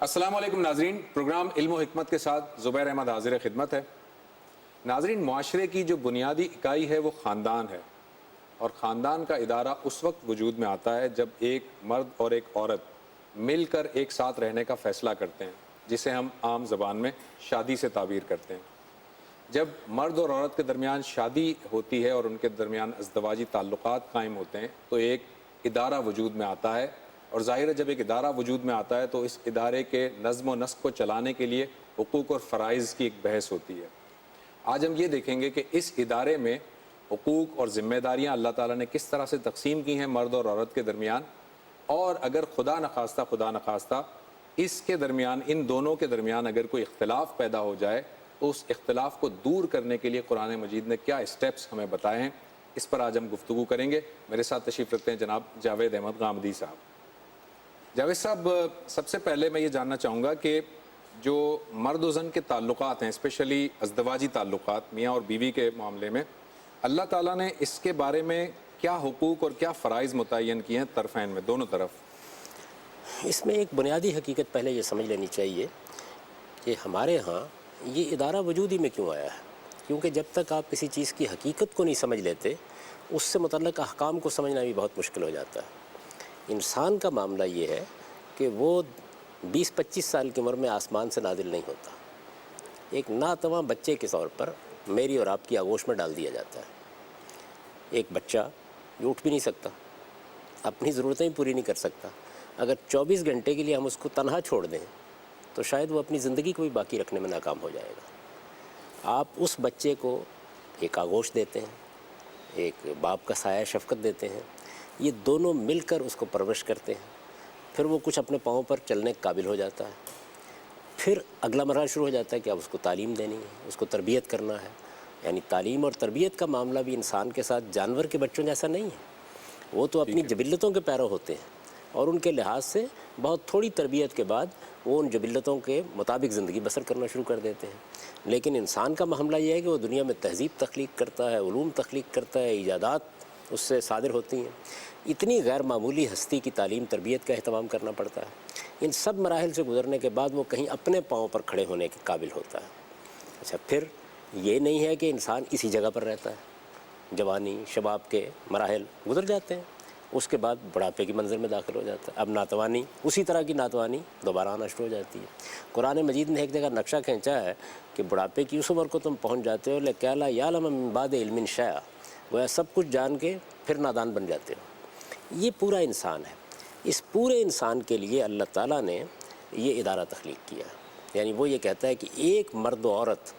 السلام علیکم ناظرین، پروگرام علم و حکمت کے ساتھ زبیر احمد حاضر خدمت ہے۔ ناظرین، معاشرے کی جو بنیادی اکائی ہے وہ خاندان ہے، اور خاندان کا ادارہ اس وقت وجود میں آتا ہے جب ایک مرد اور ایک عورت مل کر ایک ساتھ رہنے کا فیصلہ کرتے ہیں، جسے ہم عام زبان میں شادی سے تعبیر کرتے ہیں۔ جب مرد اور عورت کے درمیان شادی ہوتی ہے اور ان کے درمیان ازدواجی تعلقات قائم ہوتے ہیں تو ایک ادارہ وجود میں آتا ہے، اور ظاہر ہے جب ایک ادارہ وجود میں آتا ہے تو اس ادارے کے نظم و نسق کو چلانے کے لیے حقوق اور فرائض کی ایک بحث ہوتی ہے۔ آج ہم یہ دیکھیں گے کہ اس ادارے میں حقوق اور ذمہ داریاں اللہ تعالیٰ نے کس طرح سے تقسیم کی ہیں مرد اور عورت کے درمیان، اور اگر خدا نخواستہ اس کے درمیان، ان دونوں کے درمیان اگر کوئی اختلاف پیدا ہو جائے تو اس اختلاف کو دور کرنے کے لیے قرآن مجید نے کیا اسٹیپس ہمیں بتائے ہیں، اس پر آج ہم گفتگو کریں گے۔ میرے ساتھ تشریف رکھتے ہیں جناب جاوید احمد غامدی صاحب۔ جاوید صاحب، سب سے پہلے میں یہ جاننا چاہوں گا کہ جو مرد و زن کے تعلقات ہیں، اسپیشلی ازدواجی تعلقات میاں اور بیوی کے معاملے میں، اللہ تعالیٰ نے اس کے بارے میں کیا حقوق اور کیا فرائض متعین کیے ہیں طرفین میں، دونوں طرف؟ اس میں ایک بنیادی حقیقت پہلے یہ سمجھ لینی چاہیے کہ ہمارے ہاں یہ ادارہ وجود ہی میں کیوں آیا ہے، کیونکہ جب تک آپ کسی چیز کی حقیقت کو نہیں سمجھ لیتے اس سے متعلق احکام کو سمجھنا بھی بہت مشکل ہو جاتا ہے۔ انسان کا معاملہ یہ ہے کہ وہ 20-25 سال کی عمر میں آسمان سے نازل نہیں ہوتا، ایک ناتواں بچے کے طور پر میری اور آپ کی آغوش میں ڈال دیا جاتا ہے۔ ایک بچہ جو اٹھ بھی نہیں سکتا، اپنی ضرورتیں پوری نہیں کر سکتا، اگر 24 گھنٹے کے لیے ہم اس کو تنہا چھوڑ دیں تو شاید وہ اپنی زندگی کو بھی باقی رکھنے میں ناکام ہو جائے گا۔ آپ اس بچے کو ایک آغوش دیتے ہیں، ایک باپ کا سایہ شفقت دیتے ہیں، یہ دونوں مل کر اس کو پرورش کرتے ہیں، پھر وہ کچھ اپنے پاؤں پر چلنے کے قابل ہو جاتا ہے، پھر اگلا مرحلہ شروع ہو جاتا ہے کہ اب اس کو تعلیم دینی ہے، اس کو تربیت کرنا ہے۔ یعنی تعلیم اور تربیت کا معاملہ بھی انسان کے ساتھ جانور کے بچوں جیسا نہیں ہے، وہ تو اپنی جبلتوں کے پیرو ہوتے ہیں اور ان کے لحاظ سے بہت تھوڑی تربیت کے بعد وہ ان جبلتوں کے مطابق زندگی بسر کرنا شروع کر دیتے ہیں۔ لیکن انسان کا معاملہ یہ ہے کہ وہ دنیا میں تہذیب تخلیق کرتا ہے، علوم تخلیق کرتا ہے، ایجادات اس سے صادر ہوتی ہیں، اتنی غیر معمولی ہستی کی تعلیم تربیت کا اہتمام کرنا پڑتا ہے۔ ان سب مراحل سے گزرنے کے بعد وہ کہیں اپنے پاؤں پر کھڑے ہونے کے قابل ہوتا ہے۔ اچھا، پھر یہ نہیں ہے کہ انسان اسی جگہ پر رہتا ہے، جوانی شباب کے مراحل گزر جاتے ہیں، اس کے بعد بڑھاپے کی منزل میں داخل ہو جاتا ہے، اب ناتوانی، اسی طرح کی ناتوانی دوبارہ آنا شروع ہو جاتی ہے۔ قرآن مجید نے ایک جگہ نقشہ کھینچا ہے کہ بڑھاپے کی اس عمر کو تم پہنچ جاتے ہو لَكَيْ لَا يَعْلَمَ مِن بَعْدِ عِلْمٍ شَيْئًا، وہ سب کچھ جان کے پھر نادان بن جاتے ہو۔ یہ پورا انسان ہے، اس پورے انسان کے لیے اللہ تعالیٰ نے یہ ادارہ تخلیق کیا، یعنی وہ یہ کہتا ہے کہ ایک مرد و عورت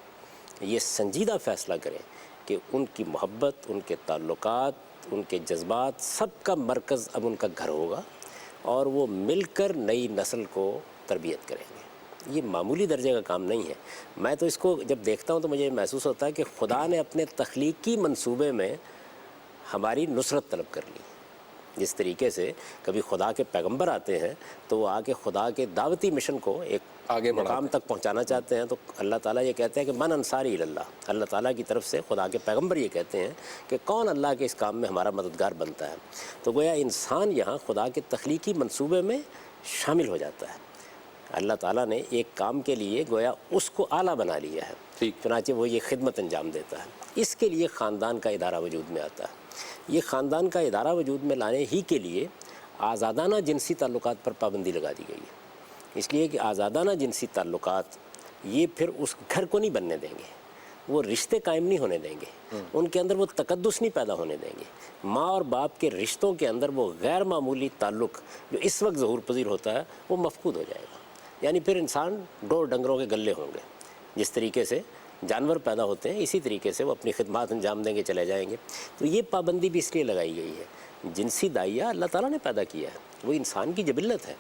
یہ سنجیدہ فیصلہ کریں کہ ان کی محبت، ان کے تعلقات، ان کے جذبات، سب کا مرکز اب ان کا گھر ہوگا، اور وہ مل کر نئی نسل کو تربیت کریں گے۔ یہ معمولی درجے کا کام نہیں ہے۔ میں تو اس کو جب دیکھتا ہوں تو مجھے محسوس ہوتا ہے کہ خدا نے اپنے تخلیقی منصوبے میں ہماری نصرت طلب کر لی۔ جس طریقے سے کبھی خدا کے پیغمبر آتے ہیں تو وہ آ کے خدا کے دعوتی مشن کو ایک آگے مقام تک پہنچانا چاہتے ہیں، تو اللہ تعالیٰ یہ کہتے ہیں کہ من انصاری اللہ، اللہ تعالیٰ کی طرف سے خدا کے پیغمبر یہ کہتے ہیں کہ کون اللہ کے اس کام میں ہمارا مددگار بنتا ہے۔ تو گویا انسان یہاں خدا کے تخلیقی منصوبے میں شامل ہو جاتا ہے۔ اللہ تعالیٰ نے ایک کام کے لیے گویا اس کو اعلیٰ بنا لیا ہے، چنانچہ وہ یہ خدمت انجام دیتا ہے۔ اس کے لیے خاندان کا ادارہ وجود میں آتا ہے۔ یہ خاندان کا ادارہ وجود میں لانے ہی کے لیے آزادانہ جنسی تعلقات پر پابندی لگا دی گئی ہے، اس لیے کہ آزادانہ جنسی تعلقات یہ پھر اس گھر کو نہیں بننے دیں گے، وہ رشتے قائم نہیں ہونے دیں گے، ان کے اندر وہ تقدس نہیں پیدا ہونے دیں گے۔ ماں اور باپ کے رشتوں کے اندر وہ غیر معمولی تعلق جو اس وقت ظہور پذیر ہوتا ہے وہ مفقود ہو جائے گا۔ یعنی پھر انسان ڈور ڈنگروں کے گلے ہوں گے، جس طریقے سے جانور پیدا ہوتے ہیں اسی طریقے سے وہ اپنی خدمات انجام دیں گے، چلے جائیں گے۔ تو یہ پابندی بھی اس لیے لگائی گئی ہے۔ جنسی دائیہ اللہ تعالیٰ نے پیدا کیا ہے، وہ انسان کی جبلت ہے،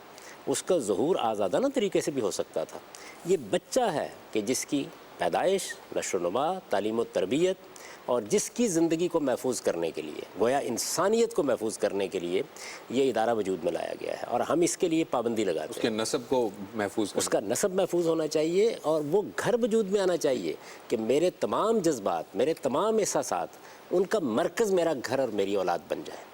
اس کا ظہور آزادانہ طریقے سے بھی ہو سکتا تھا۔ یہ بچہ ہے کہ جس کی پیدائش، نشو و نما، تعلیم و تربیت اور جس کی زندگی کو محفوظ کرنے کے لیے، گویا انسانیت کو محفوظ کرنے کے لیے یہ ادارہ وجود میں لایا گیا ہے، اور ہم اس کے لیے پابندی لگاتے ہیں۔ اس کے نسب کو محفوظ کرنا، اس کا نسب محفوظ ہونا چاہیے، اور وہ گھر وجود میں آنا چاہیے کہ میرے تمام جذبات، میرے تمام احساسات، ان کا مرکز میرا گھر اور میری اولاد بن جائے۔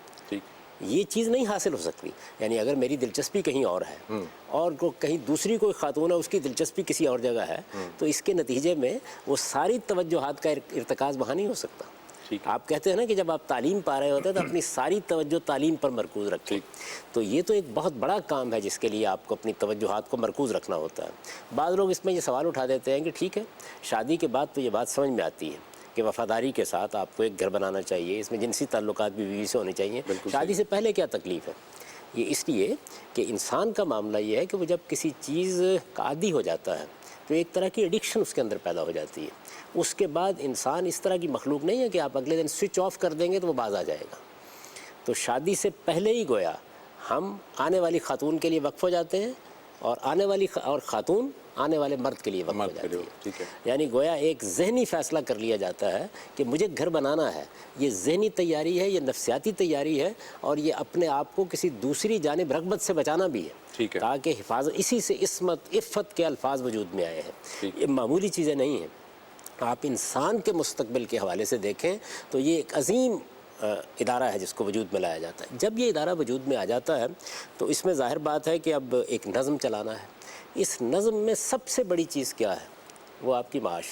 یہ چیز نہیں حاصل ہو سکتی. یعنی اگر میری دلچسپی کہیں اور ہے اور کہیں دوسری کوئی خاتون ہے، اس کی دلچسپی کسی اور جگہ ہے، تو اس کے نتیجے میں وہ ساری توجہات کا ارتکاز وہاں نہیں ہو سکتا. آپ کہتے ہیں نا کہ جب آپ تعلیم پا رہے ہوتے ہیں تو اپنی ساری توجہ تعلیم پر مرکوز رکھیں. تو یہ تو ایک بہت بڑا کام ہے جس کے لیے آپ کو اپنی توجہات کو مرکوز رکھنا ہوتا ہے. بعض لوگ اس میں یہ سوال اٹھا دیتے ہیں کہ ٹھیک ہے، شادی کے بعد تو یہ بات سمجھ میں آتی ہے کہ وفاداری کے ساتھ آپ کو ایک گھر بنانا چاہیے، اس میں جنسی تعلقات بھی بیوی سے ہونے چاہیے. شادی سے پہلے کیا تکلیف ہے؟ یہ اس لیے کہ انسان کا معاملہ یہ ہے کہ وہ جب کسی چیز کا عادی ہو جاتا ہے تو ایک طرح کی ایڈکشن اس کے اندر پیدا ہو جاتی ہے. اس کے بعد انسان اس طرح کی مخلوق نہیں ہے کہ آپ اگلے دن سوئچ آف کر دیں گے تو وہ باز آ جائے گا. تو شادی سے پہلے ہی گویا ہم آنے والی خاتون کے لیے وقف ہو جاتے ہیں اور خاتون آنے والے مرد کے لیے وقف ہو جاتی ہے. یعنی گویا ایک ذہنی فیصلہ کر لیا جاتا ہے کہ مجھے گھر بنانا ہے. یہ ذہنی تیاری ہے، یہ نفسیاتی تیاری ہے، اور یہ اپنے آپ کو کسی دوسری جانب رغبت سے بچانا بھی ہے تاکہ حفاظت. اسی سے عصمت عفت کے الفاظ وجود میں آئے ہیں. یہ معمولی چیزیں نہیں ہیں. آپ انسان کے مستقبل کے حوالے سے دیکھیں تو یہ ایک عظیم ادارہ ہے جس کو وجود میں لایا جاتا ہے. جب یہ ادارہ وجود میں آ جاتا ہے تو اس میں ظاہر بات ہے کہ اب ایک نظم چلانا ہے. اس نظم میں سب سے بڑی چیز کیا ہے؟ وہ آپ کی معاش.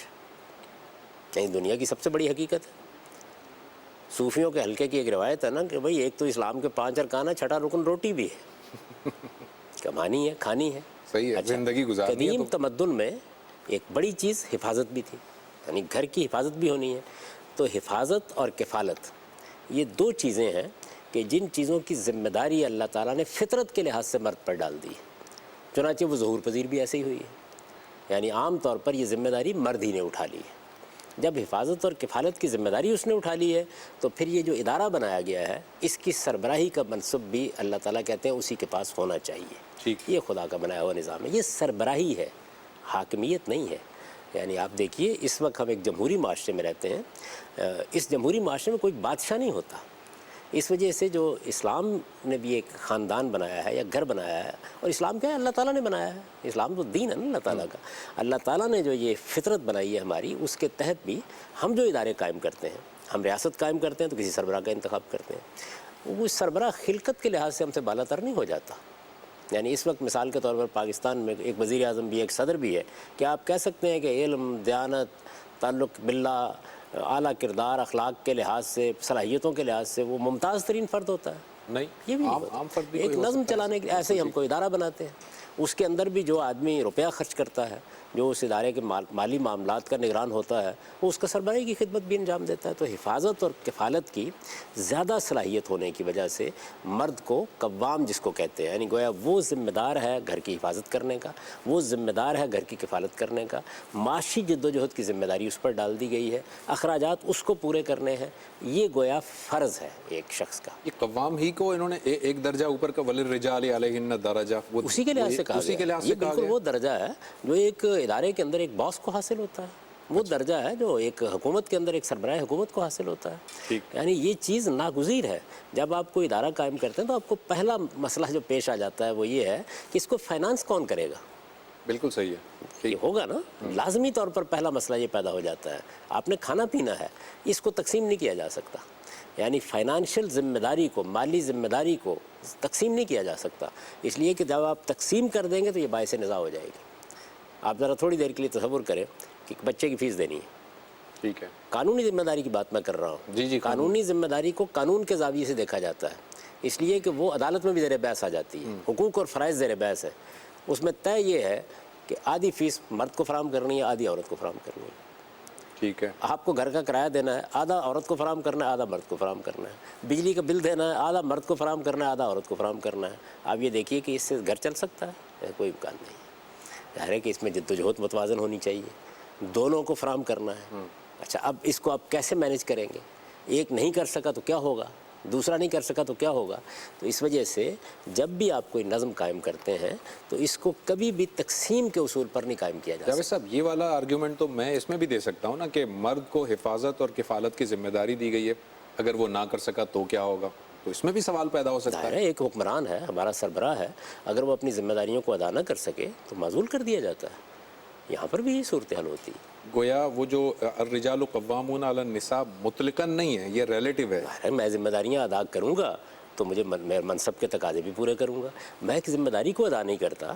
یعنی دنیا کی سب سے بڑی حقیقت ہے. صوفیوں کے حلقے کی ایک روایت ہے نا کہ بھئی ایک تو اسلام کے 5 ارکان ہے، 6واں رکن روٹی بھی ہے. کمانی ہے، کھانی ہے. صحیح ہے، زندگی گزارنی ہے. قدیم تمدن میں ایک بڑی چیز حفاظت بھی تھی، یعنی گھر کی حفاظت بھی ہونی ہے. تو حفاظت اور کفالت یہ 2 چیزیں ہیں کہ جن چیزوں کی ذمہ داری اللہ تعالیٰ نے فطرت کے لحاظ سے مرد پر ڈال دی. چنانچہ وہ ظہور پذیر بھی ایسے ہی ہوئی ہے. یعنی عام طور پر یہ ذمہ داری مرد ہی نے اٹھا لی ہے. جب حفاظت اور کفالت کی ذمہ داری اس نے اٹھا لی ہے تو پھر یہ جو ادارہ بنایا گیا ہے اس کی سربراہی کا منصب بھی اللہ تعالیٰ کہتے ہیں اسی کے پاس ہونا چاہیے. یہ خدا کا بنایا ہوا نظام ہے. یہ سربراہی ہے، حاکمیت نہیں ہے. یعنی آپ دیکھیے اس وقت ہم ایک جمہوری معاشرے میں رہتے ہیں. اس جمہوری معاشرے میں کوئی بادشاہ نہیں ہوتا. اس وجہ سے جو اسلام نے بھی ایک خاندان بنایا ہے یا گھر بنایا ہے، اور اسلام کیا ہے؟ اللہ تعالیٰ نے بنایا ہے. اسلام تو دین ہے نا اللہ تعالیٰ کا. اللہ تعالیٰ نے جو یہ فطرت بنائی ہے ہماری، اس کے تحت بھی ہم جو ادارے قائم کرتے ہیں، ہم ریاست قائم کرتے ہیں تو کسی سربراہ کا انتخاب کرتے ہیں. وہ سربراہ خلقت کے لحاظ سے ہم سے بالا تر نہیں ہو جاتا. یعنی اس وقت مثال کے طور پر پاکستان میں ایک وزیر اعظم بھی، ایک صدر بھی ہے. کیا آپ کہہ سکتے ہیں کہ علم، دیانت، تعلق باللہ، اعلیٰ کردار، اخلاق کے لحاظ سے، صلاحیتوں کے لحاظ سے وہ ممتاز ترین فرد ہوتا ہے؟ نہیں، یہ بھی عام فرد بھی ایک نظم چلانے کے ایسے ہی ہم کو ادارہ بناتے ہیں. اس کے اندر بھی جو آدمی روپیہ خرچ کرتا ہے، جو اس ادارے کے مالی معاملات کا نگران ہوتا ہے، وہ اس کا سربراہی کی خدمت بھی انجام دیتا ہے. تو حفاظت اور کفالت کی زیادہ صلاحیت ہونے کی وجہ سے مرد کو قوام جس کو کہتے ہیں، یعنی گویا وہ ذمہ دار ہے گھر کی حفاظت کرنے کا، وہ ذمہ دار ہے گھر کی کفالت کرنے کا. معاشی جد و جہد کی ذمہ داری اس پر ڈال دی گئی ہے، اخراجات اس کو پورے کرنے ہیں. یہ گویا فرض ہے ایک شخص کا. یہ قوام ہی کو انہوں نے ایک درجہ اوپر کا وللرجال علیہن درجہ، اسی کے لحاظ سے کہا گیا. یہ بالکل وہ درجہ ہے جو ایک ادارے کے اندر ایک باس کو حاصل ہوتا ہے. وہ درجہ ہے جو ایک حکومت کے اندر ایک سربراہ حکومت کو حاصل ہوتا ہے. یعنی یہ چیز ناگزیر ہے. جب آپ کو ادارہ قائم کرتے ہیں تو آپ کو پہلا مسئلہ جو پیش آ جاتا ہے وہ یہ ہے کہ اس کو فائنانس کون کرے گا. بالکل صحیح ہے، یہ ہوگا نا. لازمی طور پر پہلا مسئلہ یہ پیدا ہو جاتا ہے. آپ نے کھانا پینا ہے، اس کو تقسیم نہیں کیا جا سکتا. یعنی فائنانشل ذمہ داری کو، مالی ذمہ داری کو تقسیم نہیں کیا جا سکتا. اس لیے کہ جب آپ تقسیم کر دیں گے تو یہ باعث نزاع ہو جائے گی. آپ ذرا تھوڑی دیر کے لیے تصور کریں کہ بچے کی فیس دینی ہے. ٹھیک ہے، قانونی ذمہ داری کی بات میں کر رہا ہوں. جی قانونی ذمہ داری کو قانون کے زاویے سے دیکھا جاتا ہے، اس لیے کہ وہ عدالت میں بھی زیر بحث آ جاتی ہے. حقوق اور فرائض زیر بحث ہے. اس میں طے یہ ہے کہ آدھی فیس مرد کو فراہم کرنی ہے، آدھی عورت کو فراہم کرنی ہے. ٹھیک ہے. آپ کو گھر کا کرایہ دینا ہے، آدھا عورت کو فراہم کرنا ہے، آدھا مرد کو فراہم کرنا ہے. بجلی کا بل دینا ہے، آدھا مرد کو فراہم کرنا ہے، آدھا عورت کو فراہم کرنا ہے. آپ یہ دیکھیے کہ اس سے گھر چل سکتا ہے؟ کوئی امکان نہیں. ظاہر ہے کہ اس میں جد و جہد متوازن ہونی چاہیے، دونوں کو فراہم کرنا ہے. اچھا، اب اس کو آپ کیسے مینیج کریں گے؟ ایک نہیں کر سکا تو کیا ہوگا؟ دوسرا نہیں کر سکا تو کیا ہوگا؟ تو اس وجہ سے جب بھی آپ کوئی نظم قائم کرتے ہیں تو اس کو کبھی بھی تقسیم کے اصول پر نہیں قائم کیا جا سکتا. جاوید صاحب، یہ والا آرگیومنٹ تو میں اس میں بھی دے سکتا ہوں نا کہ مرد کو حفاظت اور کفالت کی ذمہ داری دی گئی ہے، اگر وہ نہ کر سکا تو کیا ہوگا؟ تو اس میں بھی سوال پیدا ہو سکتا ہے. ایک حکمران ہے، ہمارا سربراہ ہے، اگر وہ اپنی ذمہ داریوں کو ادا نہ کر سکے تو معزول کر دیا جاتا ہے. یہاں پر بھی یہ صورتحال ہوتی ہے. گویا وہ جو الرجال قوامون علی النساء مطلقاً نہیں ہے، یہ ریلیٹیو ہے. میں ذمہ داریاں ادا کروں گا تو مجھے میں منصب کے تقاضے بھی پورے کروں گا. میں ایک ذمہ داری کو ادا نہیں کرتا.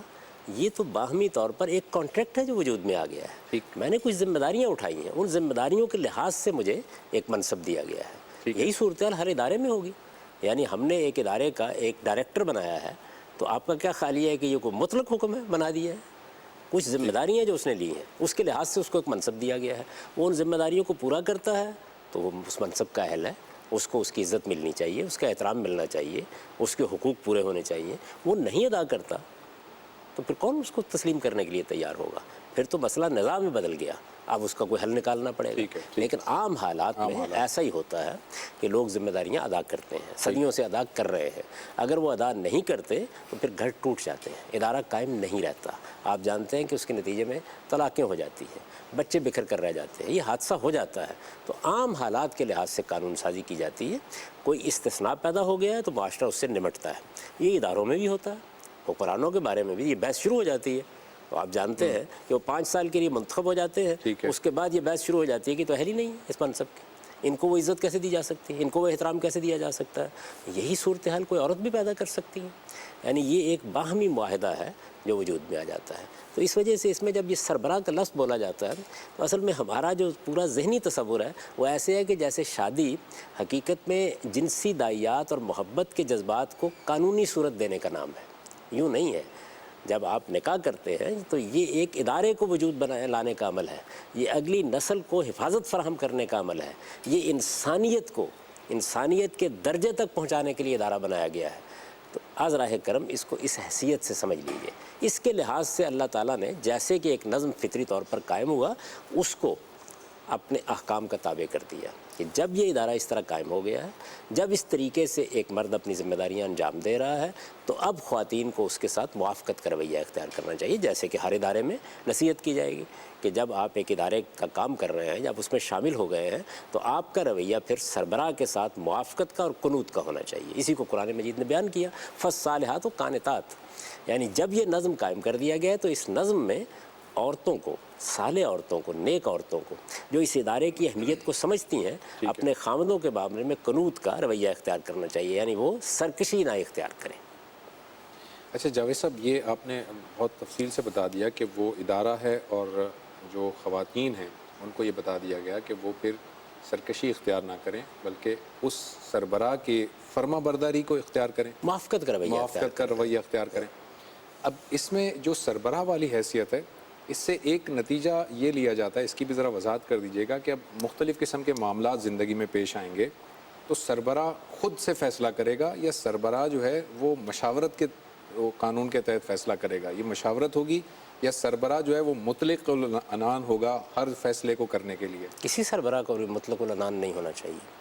یہ تو باہمی طور پر ایک کانٹریکٹ ہے جو وجود میں آ گیا ہے. میں نے کچھ ذمہ داریاں اٹھائی ہیں, ان ذمہ داریوں کے لحاظ سے مجھے ایک منصب دیا گیا ہے. یہی صورتحال ہر ادارے میں ہوگی. یعنی ہم نے ایک ادارے کا ایک ڈائریکٹر بنایا ہے, تو آپ کا کیا خیال یہ ہے کہ یہ کوئی مطلق حکم ہے بنا دیا ہے؟ کچھ ذمہ داریاں جو اس نے لی ہیں اس کے لحاظ سے اس کو ایک منصب دیا گیا ہے. وہ ان ذمہ داریوں کو پورا کرتا ہے تو وہ اس منصب کا اہل ہے. اس کو اس کی عزت ملنی چاہیے, اس کا احترام ملنا چاہیے, اس کے حقوق پورے ہونے چاہیے. وہ نہیں ادا کرتا تو پھر کون اس کو تسلیم کرنے کے لیے تیار ہوگا؟ پھر تو مسئلہ نظام میں بدل گیا. اب اس کا کوئی حل نکالنا پڑے گا. لیکن عام حالات میں ایسا ہی ہوتا ہے کہ لوگ ذمہ داریاں ادا کرتے ہیں, صدیوں سے ادا کر رہے ہیں. اگر وہ ادا نہیں کرتے تو پھر گھر ٹوٹ جاتے ہیں, ادارہ قائم نہیں رہتا. آپ جانتے ہیں کہ اس کے نتیجے میں طلاقیں ہو جاتی ہیں, بچے بکھر کر رہ جاتے ہیں. یہ حادثہ ہو جاتا ہے. تو عام حالات کے لحاظ سے قانون سازی کی جاتی ہے. کوئی استثناء پیدا ہو گیا ہے تو معاشرہ اس سے نمٹتا ہے. یہ اداروں میں بھی ہوتا ہے. حکمرانوں کے بارے میں بھی یہ بحث شروع ہو جاتی ہے. تو آپ جانتے ہیں کہ وہ 5 سال کے لیے منتخب ہو جاتے ہیں, اس کے بعد یہ بحث شروع ہو جاتی ہے کہ تو اہل ہی نہیں ہے اس منصب کی. ان کو وہ عزت کیسے دی جا سکتی ہے, ان کو وہ احترام کیسے دیا جا سکتا ہے. یہی صورتحال کوئی عورت بھی پیدا کر سکتی ہے. یعنی یہ ایک باہمی معاہدہ ہے جو وجود میں آ جاتا ہے. تو اس وجہ سے اس میں جب یہ سربراہ کا لفظ بولا جاتا ہے تو اصل میں ہمارا جو پورا ذہنی تصور ہے وہ ایسے ہے کہ جیسے شادی حقیقت میں جنسی دائیات اور محبت کے جذبات کو قانونی صورت دینے کا نام ہے. یوں نہیں ہے. جب آپ نکاح کرتے ہیں تو یہ ایک ادارے کو وجود لانے کا عمل ہے. یہ اگلی نسل کو حفاظت فراہم کرنے کا عمل ہے. یہ انسانیت کو انسانیت کے درجے تک پہنچانے کے لیے ادارہ بنایا گیا ہے. تو آذراہ کرم اس کو اس حیثیت سے سمجھ لیجیے. اس کے لحاظ سے اللہ تعالیٰ نے جیسے کہ ایک نظم فطری طور پر قائم ہوا اس کو اپنے احکام کا تابع کر دیا کہ جب یہ ادارہ اس طرح قائم ہو گیا ہے, جب اس طریقے سے ایک مرد اپنی ذمہ داریاں انجام دے رہا ہے تو اب خواتین کو اس کے ساتھ موافقت کا رویہ اختیار کرنا چاہیے. جیسے کہ ہر ادارے میں نصیحت کی جائے گی کہ جب آپ ایک ادارے کا کام کر رہے ہیں, جب اس میں شامل ہو گئے ہیں تو آپ کا رویہ پھر سربراہ کے ساتھ موافقت کا اور قنوت کا ہونا چاہیے. اسی کو قرآن مجید نے بیان کیا, فالصالحات و قانتات. یعنی جب یہ نظم قائم کر دیا گیا ہے تو اس نظم میں عورتوں کو, صالح عورتوں کو, نیک عورتوں کو جو اس ادارے کی اہمیت کو سمجھتی ہیں, اپنے خامندوں کے معاملے میں قنوت کا رویہ اختیار کرنا چاہیے. یعنی وہ سرکشی نہ اختیار کریں. اچھا جاوید صاحب, یہ آپ نے بہت تفصیل سے بتا دیا کہ وہ ادارہ ہے اور جو خواتین ہیں ان کو یہ بتا دیا گیا کہ وہ پھر سرکشی اختیار نہ کریں بلکہ اس سربراہ کی فرما برداری کو اختیار کریں, موافقت کا رویہ اختیار کریں. اب اس میں جو سربراہ والی حیثیت ہے اس سے ایک نتیجہ یہ لیا جاتا ہے, اس کی بھی ذرا وضاحت کر دیجیے گا کہ اب مختلف قسم کے معاملات زندگی میں پیش آئیں گے تو سربراہ خود سے فیصلہ کرے گا یا سربراہ جو ہے وہ مشاورت کے قانون کے تحت فیصلہ کرے گا؟ یہ مشاورت ہوگی یا سربراہ جو ہے وہ مطلق العنان ہوگا ہر فیصلے کو کرنے کے لیے؟ کسی سربراہ کو مطلق العنان نہیں ہونا چاہیے.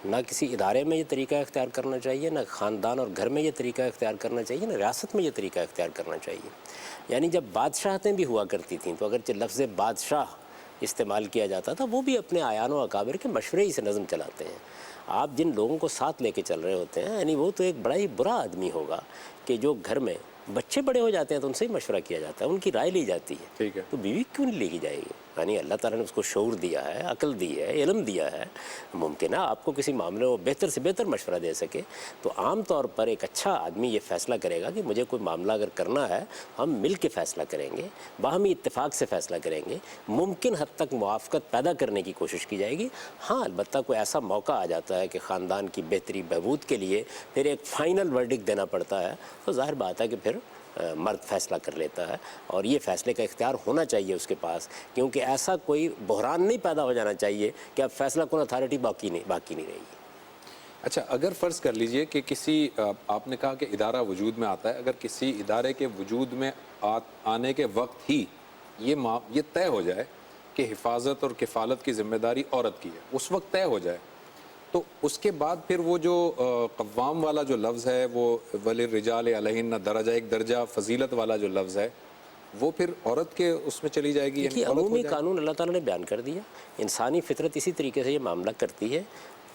نہ کسی ادارے میں یہ طریقہ اختیار کرنا چاہیے, نہ خاندان اور گھر میں یہ طریقہ اختیار کرنا چاہیے, نہ ریاست میں یہ طریقہ اختیار کرنا چاہیے. یعنی جب بادشاہتیں بھی ہوا کرتی تھیں تو اگرچہ لفظ بادشاہ استعمال کیا جاتا تھا, وہ بھی اپنے اعیان و اکابر کے مشورے ہی سے نظم چلاتے ہیں. آپ جن لوگوں کو ساتھ لے کے چل رہے ہوتے ہیں یعنی وہ تو ایک بڑا ہی برا آدمی ہوگا کہ جو گھر میں بچے بڑے ہو جاتے ہیں تو ان سے ہی مشورہ کیا جاتا ہے, ان کی رائے لی جاتی ہے. ٹھیک ہے, تو بیوی کیوں نہیں لے جائے گی؟ یعنی اللہ تعالیٰ نے اس کو شعور دیا ہے, عقل دی ہے, علم دیا ہے, ممکن ہے آپ کو کسی معاملے میں بہتر سے بہتر مشورہ دے سکے. تو عام طور پر ایک اچھا آدمی یہ فیصلہ کرے گا کہ مجھے کوئی معاملہ اگر کرنا ہے ہم مل کے فیصلہ کریں گے, باہمی اتفاق سے فیصلہ کریں گے, ممکن حد تک موافقت پیدا کرنے کی کوشش کی جائے گی. ہاں البتہ کوئی ایسا موقع آ جاتا ہے کہ خاندان کی بہتری بہبود کے لیے پھر ایک فائنل ورڈکٹ دینا پڑتا ہے تو ظاہر بات ہے کہ پھر مرد فیصلہ کر لیتا ہے, اور یہ فیصلے کا اختیار ہونا چاہیے اس کے پاس, کیونکہ ایسا کوئی بحران نہیں پیدا ہو جانا چاہیے کہ اب فیصلہ کن اتھارٹی باقی نہیں رہے گی. اچھا اگر فرض کر لیجئے کہ کسی, آپ نے کہا کہ ادارہ وجود میں آتا ہے, اگر کسی ادارے کے وجود میں آنے کے وقت ہی یہ طے ہو جائے کہ حفاظت اور کفالت کی ذمہ داری عورت کی ہے, اس وقت طے ہو جائے تو اس کے بعد پھر وہ جو قوام والا جو لفظ ہے وہ وَلِلرِّجَالِ عَلَيْهِنَّ درجہ, ایک درجہ فضیلت والا جو لفظ ہے وہ پھر عورت کے اس میں چلی جائے گی. یعنی عمومی قانون اللہ تعالیٰ نے بیان کر دیا, انسانی فطرت اسی طریقے سے یہ معاملہ کرتی ہے.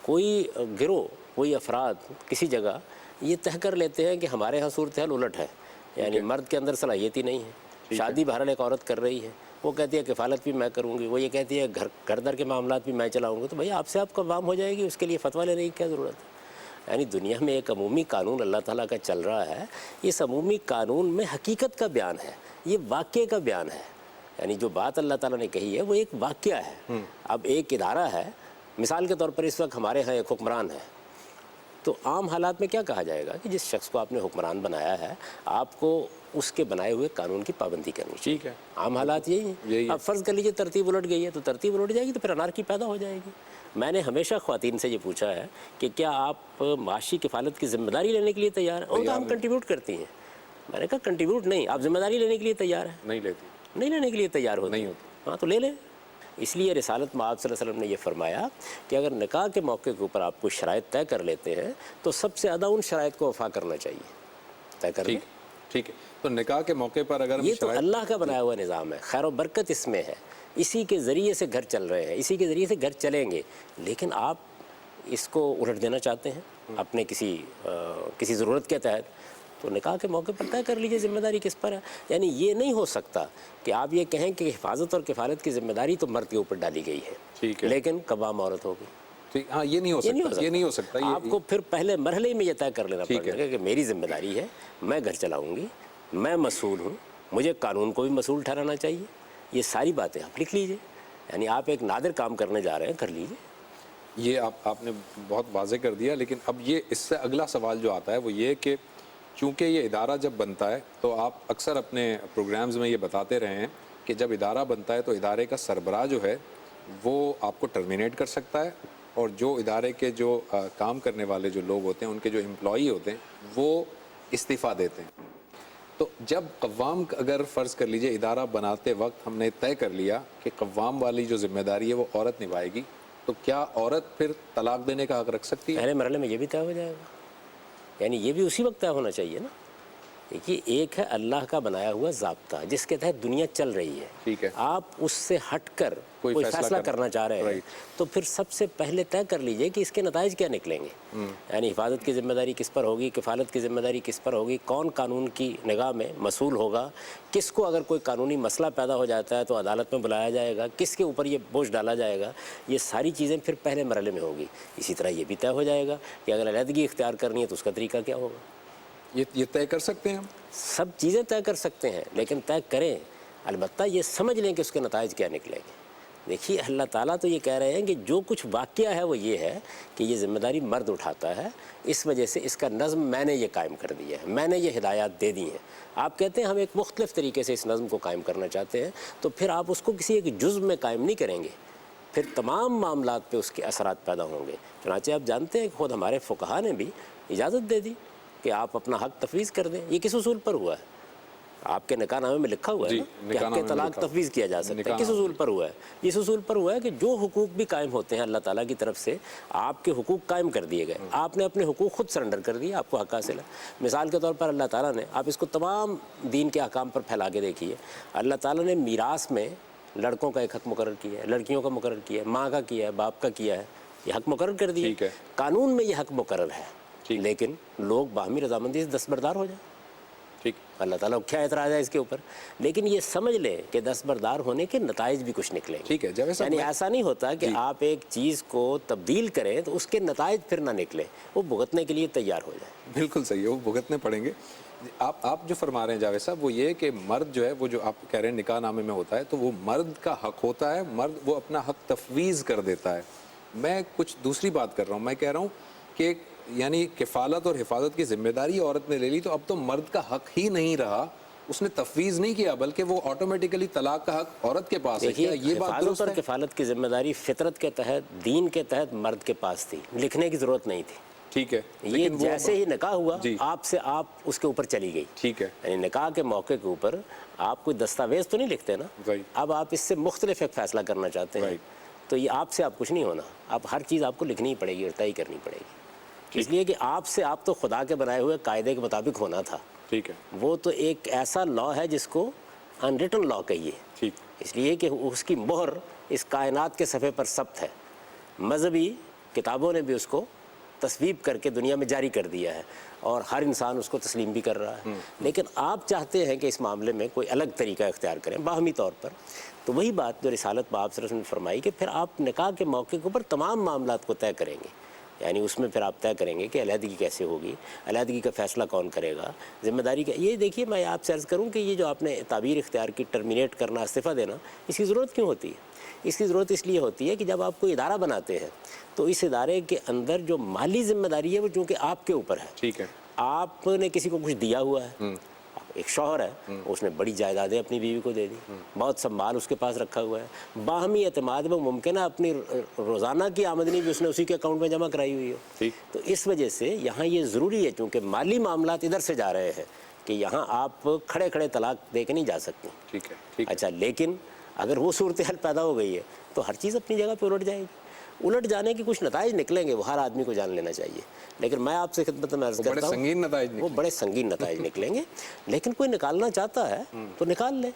کوئی گروہ, کوئی افراد کسی جگہ یہ طے کر لیتے ہیں کہ ہمارے ہاں صورتحال الٹ ہے, یعنی مرد کے اندر صلاحیت ہی نہیں ہے, شادی بہرحال ایک عورت کر رہی ہے, وہ کہتی ہے کفالت بھی میں کروں گی, وہ یہ کہتی ہے گھر در کے معاملات بھی میں چلاؤں گی, تو بھئی آپ سے آپ کا کام ہو جائے گی, اس کے لیے فتویٰ لینے کی کیا ضرورت ہے؟ یعنی دنیا میں ایک عمومی قانون اللہ تعالیٰ کا چل رہا ہے، اس عمومی قانون میں حقیقت کا بیان ہے، یہ واقعے کا بیان ہے. یعنی جو بات اللہ تعالیٰ نے کہی ہے وہ ایک واقعہ ہے. اب ایک ادارہ ہے، مثال کے طور پر اس وقت ہمارے ہاں ایک حکمران ہے، تو عام حالات میں کیا کہا جائے گا کہ جس شخص کو آپ نے حکمران بنایا ہے آپ کو اس کے بنائے ہوئے قانون کی پابندی کرنی چاہیے. ٹھیک ہے، عام حالات یہی ہیں. اب فرض کر لیجیے ترتیب الٹ گئی ہے، تو ترتیب الٹ جائے گی تو پھر انارکی پیدا ہو جائے گی. میں نے ہمیشہ خواتین سے یہ پوچھا ہے کہ کیا آپ معاشی کفالت کی ذمہ داری لینے کے لیے تیار ہیں؟ ان کا ہم کنٹریبیوٹ کرتی ہیں. میں نے کہا کنٹریبیوٹ نہیں، آپ ذمہ داری لینے کے لیے تیار ہیں؟ نہیں لیتی، نہیں لینے کے لیے تیار ہوتی. نہیں ہوتی. ہاں تو لے لیں. اس لیے رسالت مآب صلی اللہ علیہ وسلم نے یہ فرمایا کہ اگر نکاح کے موقع کے اوپر آپ کوئی شرائط طے کر لیتے ہیں تو سب سے زیادہ ان شرائط کو وفا کرنا چاہیے. طے کر لیں. ٹھیک ہے. تو نکاح کے موقع پر اگر یہ تو اللہ کا بنایا ہوا نظام ہے، خیر و برکت اس میں ہے، اسی کے ذریعے سے گھر چل رہے ہیں، اسی کے ذریعے سے گھر چلیں گے. لیکن آپ اس کو الٹ دینا چاہتے ہیں اپنے کسی ضرورت کے تحت، تو نکاح کے موقع پر طے کر لیجیے ذمہ داری کس پر ہے. یعنی یہ نہیں ہو سکتا کہ آپ یہ کہیں کہ حفاظت اور کفالت کی ذمہ داری تو مرد کے اوپر ڈالی گئی ہے، ٹھیک ہے، لیکن قوام عورت ہوگی. ٹھیک، ہاں یہ نہیں ہو سکتا، یہ نہیں ہو سکتا. آپ کو پھر پہلے مرحلے میں یہ طے کر لینا پڑے گا کہ میری ذمہ داری ہے، میں گھر چلاؤں گی، میں مسئول ہوں، مجھے قانون کو بھی مسئول ٹھہرانا چاہیے. یہ ساری باتیں آپ لکھ لیجئے. یعنی آپ ایک نادر کام کرنے جا رہے ہیں، کر لیجئے. یہ آپ نے بہت واضح کر دیا. لیکن اب یہ اس سے اگلا سوال جو آتا ہے وہ یہ کہ چونکہ یہ ادارہ جب بنتا ہے تو آپ اکثر اپنے پروگرامز میں یہ بتاتے رہے ہیں کہ جب ادارہ بنتا ہے تو ادارے کا سربراہ جو ہے وہ آپ کو ٹرمینیٹ کر سکتا ہے، اور جو ادارے کے جو کام کرنے والے جو لوگ ہوتے ہیں، ان کے جو امپلائی ہوتے ہیں، وہ استعفیٰ دیتے ہیں. تو جب قوام اگر فرض کر لیجئے ادارہ بناتے وقت ہم نے طے کر لیا کہ قوام والی جو ذمہ داری ہے وہ عورت نبھائے گی، تو کیا عورت پھر طلاق دینے کا حق رکھ سکتی ہے؟ پہلے مرحلے میں یہ بھی طے ہو جائے گا. یعنی یہ بھی اسی وقت طے ہونا چاہیے نا. دیکھیے ایک ہے اللہ کا بنایا ہوا ضابطہ جس کے تحت دنیا چل رہی ہے. ٹھیک ہے. آپ اس سے ہٹ کر کوئی فیصلہ کرنا چاہ رہے ہیں تو پھر سب سے پہلے طے کر لیجئے کہ اس کے نتائج کیا نکلیں گے. یعنی حفاظت کی ذمہ داری کس پر ہوگی، کفالت کی ذمہ داری کس پر ہوگی، کون قانون کی نگاہ میں مسئول ہوگا، کس کو اگر کوئی قانونی مسئلہ پیدا ہو جاتا ہے تو عدالت میں بلایا جائے گا، کس کے اوپر یہ بوجھ ڈالا جائے گا. یہ ساری چیزیں پھر پہلے مرحلے میں ہوگی. اسی طرح یہ بھی طے ہو جائے گا کہ اگر علیحدگی اختیار کرنی ہے تو اس کا طریقہ کیا ہوگا. یہ طے کر سکتے ہیں ہم؟ سب چیزیں طے کر سکتے ہیں، لیکن طے کریں البتہ یہ سمجھ لیں کہ اس کے نتائج کیا نکلیں گے. دیکھیے اللہ تعالیٰ تو یہ کہہ رہے ہیں کہ جو کچھ واقعہ ہے وہ یہ ہے کہ یہ ذمہ داری مرد اٹھاتا ہے، اس وجہ سے اس کا نظم میں نے یہ قائم کر دیا ہے، میں نے یہ ہدایات دے دی ہیں. آپ کہتے ہیں ہم ایک مختلف طریقے سے اس نظم کو قائم کرنا چاہتے ہیں، تو پھر آپ اس کو کسی ایک جزء میں قائم نہیں کریں گے، پھر تمام معاملات پہ اس کے اثرات پیدا ہوں گے. چنانچہ آپ جانتے ہیں کہ خود ہمارے فقہا نے بھی اجازت دے دی کہ آپ اپنا حق تفویض کر دیں. یہ کس اصول پر ہوا ہے؟ آپ کے نکاح نامے میں لکھا ہوا ہے کہ حق طلاق تفویض کیا جا سکتا ہے. کس اصول پر ہوا ہے؟ اس اصول پر ہوا ہے کہ جو حقوق بھی قائم ہوتے ہیں اللہ تعالیٰ کی طرف سے، آپ کے حقوق قائم کر دیے گئے، آپ نے اپنے حقوق خود سرنڈر کر دیے، آپ کو حق حاصل ہے. مثال کے طور پر اللہ تعالیٰ نے، آپ اس کو تمام دین کے احکام پر پھیلا کے دیکھیے، اللہ تعالیٰ نے میراث میں لڑکوں کا ایک حق مقرر کیا ہے، لڑکیوں کا مقرر کیا ہے، ماں کا کیا ہے، باپ کا کیا ہے. یہ حق مقرر کر دیے. قانون میں یہ حق مقرر ہے، لیکن لوگ باہمی رضامندی سے دستبردار ہو جائیں. ٹھیک. اللہ تعالیٰ کو کیا اعتراض ہے اس کے اوپر؟ لیکن یہ سمجھ لیں کہ دستبردار ہونے کے نتائج بھی کچھ نکلیں گے. ٹھیک ہے. یعنی ایسا نہیں ہوتا کہ آپ ایک چیز کو تبدیل کریں تو اس کے نتائج پھر نہ نکلیں، وہ بھگتنے کے لیے تیار ہو جائیں. بالکل صحیح ہے، وہ بھگتنے پڑیں گے. آپ جو فرما رہے ہیں جاوید صاحب وہ یہ کہ مرد جو ہے وہ جو آپ کہہ رہے ہیں نکاح نامے میں ہوتا ہے تو وہ مرد کا حق ہوتا ہے، مرد وہ اپنا حق تفویض کر دیتا ہے. میں کچھ دوسری بات کر رہا ہوں. میں کہہ رہا ہوں کہ یعنی کفالت اور حفاظت کی ذمہ داری عورت نے لے لی تو اب تو مرد کا حق ہی نہیں رہا، اس نے تفویض نہیں کیا بلکہ وہ آٹومیٹیکلی طلاق کا حق عورت کے پاس ہے. کیا یہ بات درست ہے؟ اور کفالت کی ذمہ داری فطرت کے تحت، دین کے تحت مرد کے پاس تھی، لکھنے کی ضرورت نہیں تھی. ٹھیک ہے. یہ جیسے ہی نکاح ہوا آپ سے آپ اس کے اوپر چلی گئی. ٹھیک ہے. یعنی نکاح کے موقع کے اوپر آپ کوئی دستاویز تو نہیں لکھتے نا، اب آپ اس سے مختلف ایک فیصلہ کرنا چاہتے ہیں تو یہ آپ سے آپ کچھ نہیں ہونا، اب ہر چیز آپ کو لکھنی ہی پڑے گی اور طے کرنی پڑے گی. اس لیے کہ آپ سے آپ تو خدا کے بنائے ہوئے قاعدے کے مطابق ہونا تھا. ٹھیک ہے. وہ تو ایک ایسا لا ہے جس کو ان ریٹن لا کہیے. ٹھیک. اس لیے کہ اس کی مہر اس کائنات کے صفحے پر ثبت ہے. مذہبی کتابوں نے بھی اس کو تصویب کر کے دنیا میں جاری کر دیا ہے اور ہر انسان اس کو تسلیم بھی کر رہا ہے. لیکن آپ چاہتے ہیں کہ اس معاملے میں کوئی الگ طریقہ اختیار کریں باہمی طور پر. تو وہی بات جو رسالت مآب صلی اللہ علیہ وسلم نے فرمائی کہ پھر آپ نکاح کے موقع کے اوپر تمام معاملات کو طے کریں گے. یعنی اس میں پھر آپ طے کریں گے کہ علیحدگی کیسے ہوگی، علیحدگی کا فیصلہ کون کرے گا، ذمہ داری کا. یہ دیکھیے میں آپ سے عرض کروں کہ یہ جو آپ نے تعبیر اختیار کی ٹرمینیٹ کرنا، استعفیٰ دینا، اس کی ضرورت کیوں ہوتی ہے؟ اس کی ضرورت اس لیے ہوتی ہے کہ جب آپ کوئی ادارہ بناتے ہیں تو اس ادارے کے اندر جو مالی ذمہ داری ہے وہ چونکہ آپ کے اوپر ہے. ٹھیک ہے. آپ نے کسی کو کچھ دیا ہوا ہے، ایک شوہر ہے، اس نے بڑی جائیدادیں اپنی بیوی کو دے دی، بہت سب مال اس کے پاس رکھا ہوا ہے، باہمی اعتماد میں ممکن ہے اپنی روزانہ کی آمدنی بھی اس نے اسی کے اکاؤنٹ میں جمع کرائی ہوئی ہو. تو اس وجہ سے یہاں یہ ضروری ہے، چونکہ مالی معاملات ادھر سے جا رہے ہیں، کہ یہاں آپ کھڑے کھڑے طلاق دے کے نہیں جا سکتے. ٹھیک ہے. اچھا، لیکن اگر وہ صورتحال پیدا ہو گئی ہے تو ہر چیز اپنی جگہ پہ الٹ جائے گی. الٹ جانے کے کچھ نتائج نکلیں گے، وہ ہر آدمی کو جان لینا چاہیے. لیکن میں آپ سے خدمت میں عرض کرتا ہوں بڑے سنگین نتائج وہ بڑے سنگین نتائج نکلیں گے. لیکن کوئی نکالنا چاہتا ہے تو نکال لے.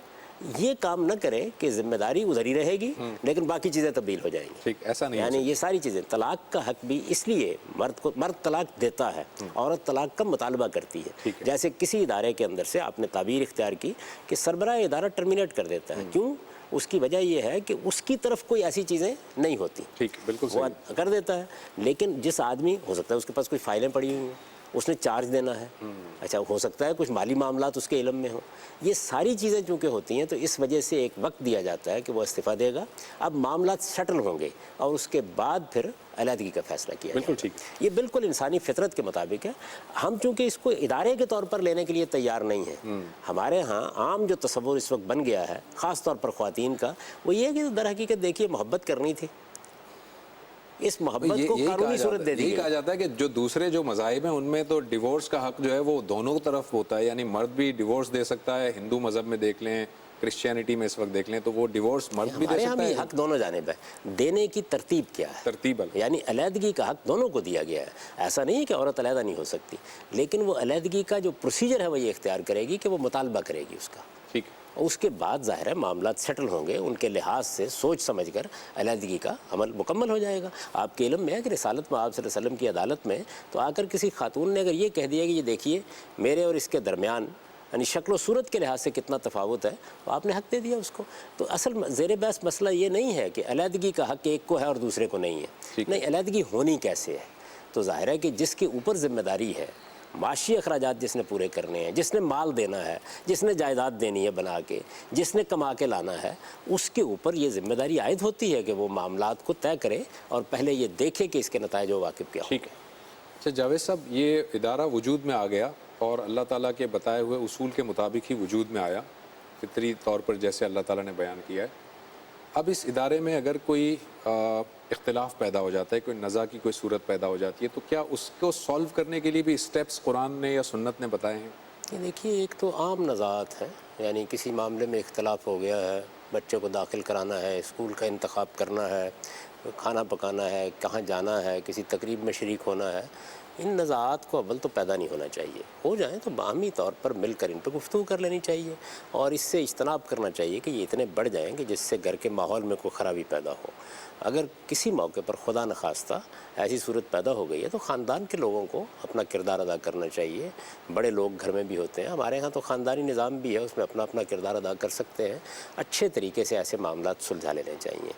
یہ کام نہ کرے کہ ذمہ داری ادھر ہی رہے گی لیکن باقی چیزیں تبدیل ہو جائیں گی. ٹھیک، ایسا نہیں. یعنی یہ ساری چیزیں، طلاق کا حق بھی اس لیے مرد طلاق دیتا ہے، عورت طلاق کا مطالبہ کرتی ہے. جیسے کسی ادارے کے اندر سے آپ نے تعبیر اختیار کی کہ سربراہ ادارہ ٹرمینیٹ کر دیتا ہے. کیوں؟ اس کی وجہ یہ ہے کہ اس کی طرف کوئی ایسی چیزیں نہیں ہوتی. ٹھیک، بالکل وہ کر دیتا ہے. لیکن جس آدمی، ہو سکتا ہے اس کے پاس کوئی فائلیں پڑی ہوئی ہیں، اس نے چارج دینا ہے، اچھا ہو سکتا ہے کچھ مالی معاملات اس کے علم میں ہوں. یہ ساری چیزیں چونکہ ہوتی ہیں تو اس وجہ سے ایک وقت دیا جاتا ہے کہ وہ استعفیٰ دے گا. اب معاملات سیٹل ہوں گے اور اس کے بعد پھر علیحدگی کا فیصلہ کیا جائے گا. بالکل ٹھیک. یہ بالکل انسانی فطرت کے مطابق ہے. ہم چونکہ اس کو ادارے کے طور پر لینے کے لیے تیار نہیں ہیں. ہمارے ہاں عام جو تصور اس وقت بن گیا ہے خاص طور پر خواتین کا، وہ یہ ہے کہ در حقیقت دیکھیے محبت کرنی تھی، اس محبت کو قانونی صورت دے دی. یہی کہا جاتا ہے کہ جو دوسرے جو مذاہب ہیں ان میں تو ڈیورس کا حق جو ہے وہ دونوں طرف ہوتا ہے. یعنی مرد بھی ڈیورس دے سکتا ہے. ہندو مذہب میں دیکھ لیں، کرسچینٹی میں اس وقت دیکھ لیں تو وہ ڈیورس مرد بھی دے سکتا ہے. حق دونوں جانب ہے. دینے کی ترتیب کیا ہے؟ ترتیب یعنی علیحدگی کا حق دونوں کو دیا گیا ہے. ایسا نہیں ہے کہ عورت علیحدہ نہیں ہو سکتی، لیکن وہ علیحدگی کا جو پروسیجر ہے وہ یہ اختیار کرے گی کہ وہ مطالبہ کرے گی اس کا. ٹھیک. اس کے بعد ظاہر ہے معاملات سیٹل ہوں گے، ان کے لحاظ سے سوچ سمجھ کر علیحدگی کا عمل مکمل ہو جائے گا. آپ کے علم میں ہے کہ رسالت میں آپ صلی اللہ علیہ وسلم کی عدالت میں تو آ کر کسی خاتون نے اگر یہ کہہ دیا کہ یہ دیکھیے میرے اور اس کے درمیان یعنی شکل و صورت کے لحاظ سے کتنا تفاوت ہے، تو آپ نے حق دے دیا اس کو. تو اصل زیر بحث مسئلہ یہ نہیں ہے کہ علیحدگی کا حق ایک کو ہے اور دوسرے کو نہیں ہے. نہیں، علیحدگی ہونی کیسے ہے؟ تو ظاہر ہے کہ جس کے اوپر ذمہ داری ہے، معاشی اخراجات جس نے پورے کرنے ہیں، جس نے مال دینا ہے، جس نے جائیداد دینی ہے بنا کے، جس نے کما کے لانا ہے، اس کے اوپر یہ ذمہ داری عائد ہوتی ہے کہ وہ معاملات کو طے کرے اور پہلے یہ دیکھے کہ اس کے نتائج و واقف کیا ہو. ٹھیک ہے. اچھا جاوید صاحب، یہ ادارہ وجود میں آ گیا اور اللہ تعالیٰ کے بتائے ہوئے اصول کے مطابق ہی وجود میں آیا، فطری طور پر جیسے اللہ تعالیٰ نے بیان کیا ہے. اب اس ادارے میں اگر کوئی اختلاف پیدا ہو جاتا ہے، کوئی نزاع کی کوئی صورت پیدا ہو جاتی ہے، تو کیا اس کو سالو کرنے کے لیے بھی اسٹیپس قرآن نے یا سنت نے بتائے ہیں؟ یہ دیکھیے، ایک تو عام نزاعات ہیں، یعنی کسی معاملے میں اختلاف ہو گیا ہے، بچے کو داخل کرانا ہے، اسکول کا انتخاب کرنا ہے، کھانا پکانا ہے، کہاں جانا ہے، کسی تقریب میں شریک ہونا ہے. ان نزاعات کو اول تو پیدا نہیں ہونا چاہیے. ہو جائیں تو باہمی طور پر مل کر ان پہ گفتگو کر لینی چاہیے اور اس سے اجتناب کرنا چاہیے کہ یہ اتنے بڑھ جائیں کہ جس سے گھر کے ماحول میں کوئی خرابی پیدا ہو. اگر کسی موقع پر خدا نخواستہ ایسی صورت پیدا ہو گئی ہے تو خاندان کے لوگوں کو اپنا کردار ادا کرنا چاہیے. بڑے لوگ گھر میں بھی ہوتے ہیں، ہمارے ہاں تو خاندانی نظام بھی ہے، اس میں اپنا اپنا کردار ادا کر سکتے ہیں. اچھے طریقے سے ایسے معاملات سلجھا لینے چاہیے.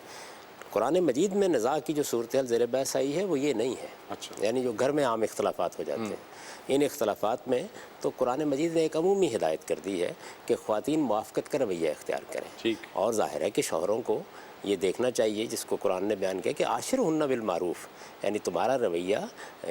قرآن مجید میں نزاع کی جو صورتحال زیر بحث آئی ہے وہ یہ نہیں ہے. اچھا. یعنی جو گھر میں عام اختلافات ہو جاتے ہیں، ان اختلافات میں تو قرآن مجید نے ایک عمومی ہدایت کر دی ہے کہ خواتین موافقت کا رویہ اختیار کریں. ٹھیک. اور ظاہر ہے کہ شوہروں کو یہ دیکھنا چاہیے، جس کو قرآن نے بیان کیا کہ عاشرہن بالمعروف، یعنی تمہارا رویہ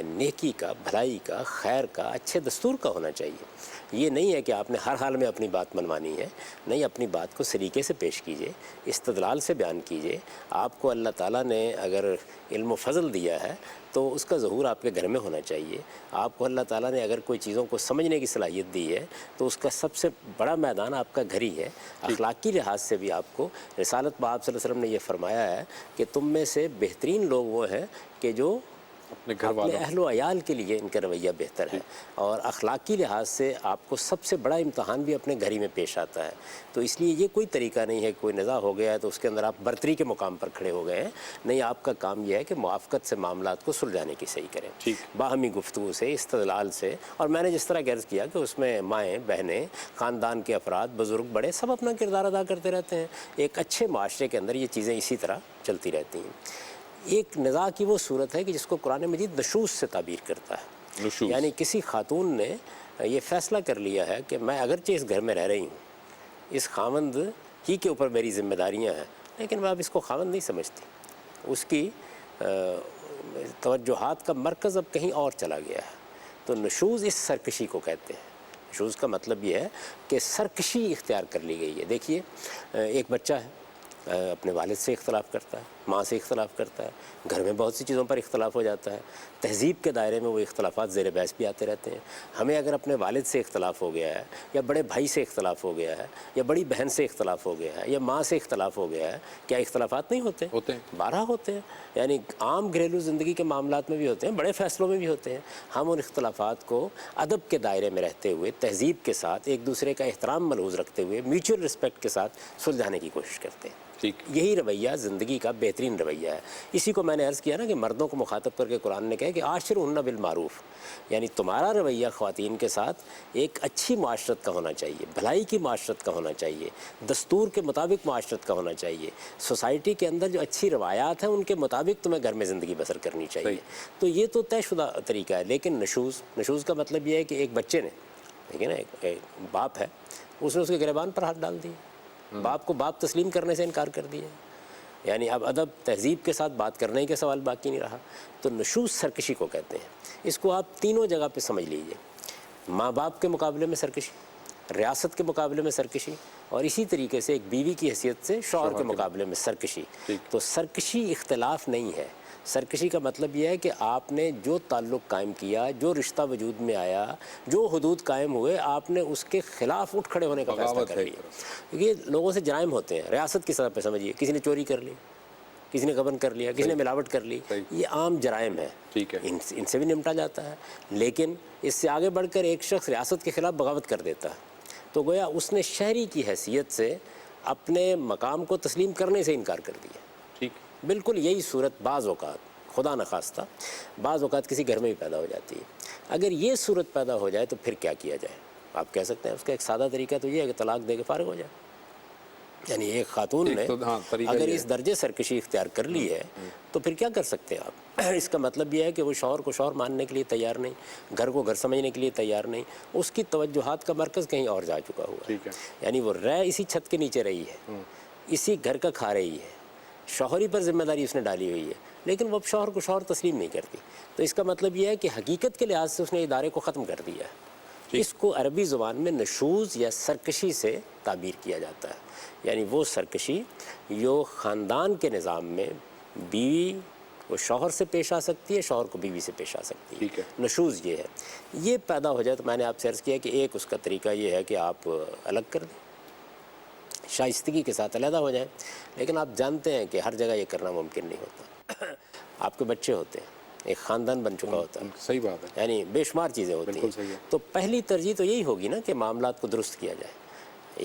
نیکی کا، بھلائی کا، خیر کا، اچھے دستور کا ہونا چاہیے. یہ نہیں ہے کہ آپ نے ہر حال میں اپنی بات منوانی ہے. نہیں، اپنی بات کو سلیقے سے پیش کیجئے، استدلال سے بیان کیجئے. آپ کو اللہ تعالیٰ نے اگر علم و فضل دیا ہے تو اس کا ظہور آپ کے گھر میں ہونا چاہیے. آپ کو اللہ تعالیٰ نے اگر کوئی چیزوں کو سمجھنے کی صلاحیت دی ہے تو اس کا سب سے بڑا میدان آپ کا گھر ہی ہے. اخلاقی لحاظ سے بھی آپ کو رسالت میں آپ صلی اللہ علیہ وسلم نے یہ فرمایا ہے کہ تم میں سے بہترین لوگ وہ ہیں کہ جو اپنے گھر والوں، اپنے اہل و عیال کے لیے ان کا رویہ بہتر ہے. اور اخلاقی لحاظ سے آپ کو سب سے بڑا امتحان بھی اپنے گھر ہی میں پیش آتا ہے. تو اس لیے یہ کوئی طریقہ نہیں ہے کہ کوئی نزاع ہو گیا ہے تو اس کے اندر آپ برتری کے مقام پر کھڑے ہو گئے ہیں. نہیں، آپ کا کام یہ ہے کہ موافقت سے معاملات کو سلجھانے کی صحیح کریں، باہمی گفتگو سے، استدلال سے. اور میں نے جس طرح عرض کیا کہ اس میں مائیں، بہنیں، خاندان کے افراد، بزرگ، بڑے سب اپنا کردار ادا کرتے رہتے ہیں. ایک اچھے معاشرے کے اندر یہ چیزیں اسی طرح چلتی رہتی ہیں. ایک نزاع کی وہ صورت ہے کہ جس کو قرآن مجید نشوز سے تعبیر کرتا ہے. نشوز یعنی کسی خاتون نے یہ فیصلہ کر لیا ہے کہ میں اگرچہ اس گھر میں رہ رہی ہوں, اس خاوند ہی کے اوپر میری ذمہ داریاں ہیں, لیکن میں اب اس کو خاوند نہیں سمجھتی. اس کی توجہات کا مرکز اب کہیں اور چلا گیا ہے. تو نشوز اس سرکشی کو کہتے ہیں. نشوز کا مطلب یہ ہے کہ سرکشی اختیار کر لی گئی ہے. دیکھیے ایک بچہ ہے, اپنے والد سے اختلاف کرتا ہے, ماں سے اختلاف کرتا ہے, گھر میں بہت سی چیزوں پر اختلاف ہو جاتا ہے, تہذیب کے دائرے میں وہ اختلافات زیر بحث بھی آتے رہتے ہیں. ہمیں اگر اپنے والد سے اختلاف ہو گیا ہے, یا بڑے بھائی سے اختلاف ہو گیا ہے, یا بڑی بہن سے اختلاف ہو گیا ہے, یا ماں سے اختلاف ہو گیا ہے, کیا اختلافات نہیں ہوتے ہیں 12 ہوتے ہیں. یعنی عام گھریلو زندگی کے معاملات میں بھی ہوتے ہیں, بڑے فیصلوں میں بھی ہوتے ہیں. ہم ان اختلافات کو ادب کے دائرے میں رہتے ہوئے, تہذیب کے ساتھ, ایک دوسرے کا احترام ملحوظ رکھتے ہوئے, میوچل رسپیکٹ کے ساتھ سلجھانے کی کوشش کرتے ہیں. یہی رویہ زندگی کا بہترین رویہ ہے. اسی کو میں نے عرض کیا نا کہ مردوں کو مخاطب کر کے قرآن نے کہا کہ عاشرہن بالمعروف, یعنی تمہارا رویہ خواتین کے ساتھ ایک اچھی معاشرت کا ہونا چاہیے, بھلائی کی معاشرت کا ہونا چاہیے, دستور کے مطابق معاشرت کا ہونا چاہیے. سوسائٹی کے اندر جو اچھی روایات ہیں ان کے مطابق تمہیں گھر میں زندگی بسر کرنی چاہیے. تو یہ تو طے شدہ طریقہ ہے. لیکن نشوز کا مطلب یہ ہے کہ ایک بچے نے, دیکھیے نا, ایک باپ ہے, اس نے اس کے گریبان پر ہاتھ ڈال دیا, باپ کو باپ تسلیم کرنے سے انکار کر دیا. یعنی اب ادب تہذیب کے ساتھ بات کرنے کے سوال باقی نہیں رہا. تو نشوز سرکشی کو کہتے ہیں. اس کو آپ تینوں جگہ پہ سمجھ لیجئے. ماں باپ کے مقابلے میں سرکشی, ریاست کے مقابلے میں سرکشی, اور اسی طریقے سے ایک بیوی کی حیثیت سے شوہر کے مقابلے میں سرکشی. تو سرکشی اختلاف نہیں ہے. سرکشی کا مطلب یہ ہے کہ آپ نے جو تعلق قائم کیا, جو رشتہ وجود میں آیا, جو حدود قائم ہوئے, آپ نے اس کے خلاف اٹھ کھڑے ہونے کا فیصلہ کر لیا. یہ لوگوں سے جرائم ہوتے ہیں ریاست کی سطح پہ. سمجھیے کسی نے چوری کر لی, کسی نے غبن کر لیا, کسی نے ملاوٹ کر لی, یہ عام جرائم ہے. ان سے بھی نمٹا جاتا ہے. لیکن اس سے آگے بڑھ کر ایک شخص ریاست کے خلاف بغاوت کر دیتا ہے, تو گویا اس نے شہری کی حیثیت سے اپنے مقام کو تسلیم کرنے سے انکار کر دیا. بالکل یہی صورت بعض اوقات, خدا نخواستہ, بعض اوقات کسی گھر میں بھی پیدا ہو جاتی ہے. اگر یہ صورت پیدا ہو جائے تو پھر کیا کیا جائے؟ آپ کہہ سکتے ہیں اس کا ایک سادہ طریقہ تو یہ ہے کہ طلاق دے کے فارغ ہو جائے. یعنی ایک خاتون نے اگر اس درجے سرکشی اختیار کر لی ہے تو پھر کیا کر سکتے ہیں آپ؟ اس کا مطلب یہ ہے کہ وہ شوہر کو شوہر ماننے کے لیے تیار نہیں, گھر کو گھر سمجھنے کے لیے تیار نہیں, اس کی توجہات کا مرکز کہیں اور جا چکا ہوا ہے. یعنی وہ رہ اسی چھت کے نیچے رہی ہے, اسی گھر کا کھا رہی ہے, شوہری پر ذمہ داری اس نے ڈالی ہوئی ہے, لیکن وہ شوہر کو شوہر تسلیم نہیں کرتی. تو اس کا مطلب یہ ہے کہ حقیقت کے لحاظ سے اس نے ادارے کو ختم کر دیا ہے. اس کو عربی زبان میں نشوز یا سرکشی سے تعبیر کیا جاتا ہے. یعنی وہ سرکشی جو خاندان کے نظام میں بیوی وہ شوہر سے پیش آ سکتی ہے, شوہر کو بیوی سے پیش آ سکتی ہے. نشوز یہ ہے. یہ پیدا ہو جائے تو میں نے آپ سے عرض کیا کہ ایک اس کا طریقہ یہ ہے کہ آپ الگ کر دیں, شائستگی کے ساتھ علیحدہ ہو جائیں. لیکن آپ جانتے ہیں کہ ہر جگہ یہ کرنا ممکن نہیں ہوتا. آپ کے بچے ہوتے ہیں, ایک خاندان بن چکا ہوتا ہے. صحیح بات ہے. یعنی بے شمار چیزیں ہوتی ہیں. تو پہلی ترجیح تو یہی ہوگی نا کہ معاملات کو درست کیا جائے.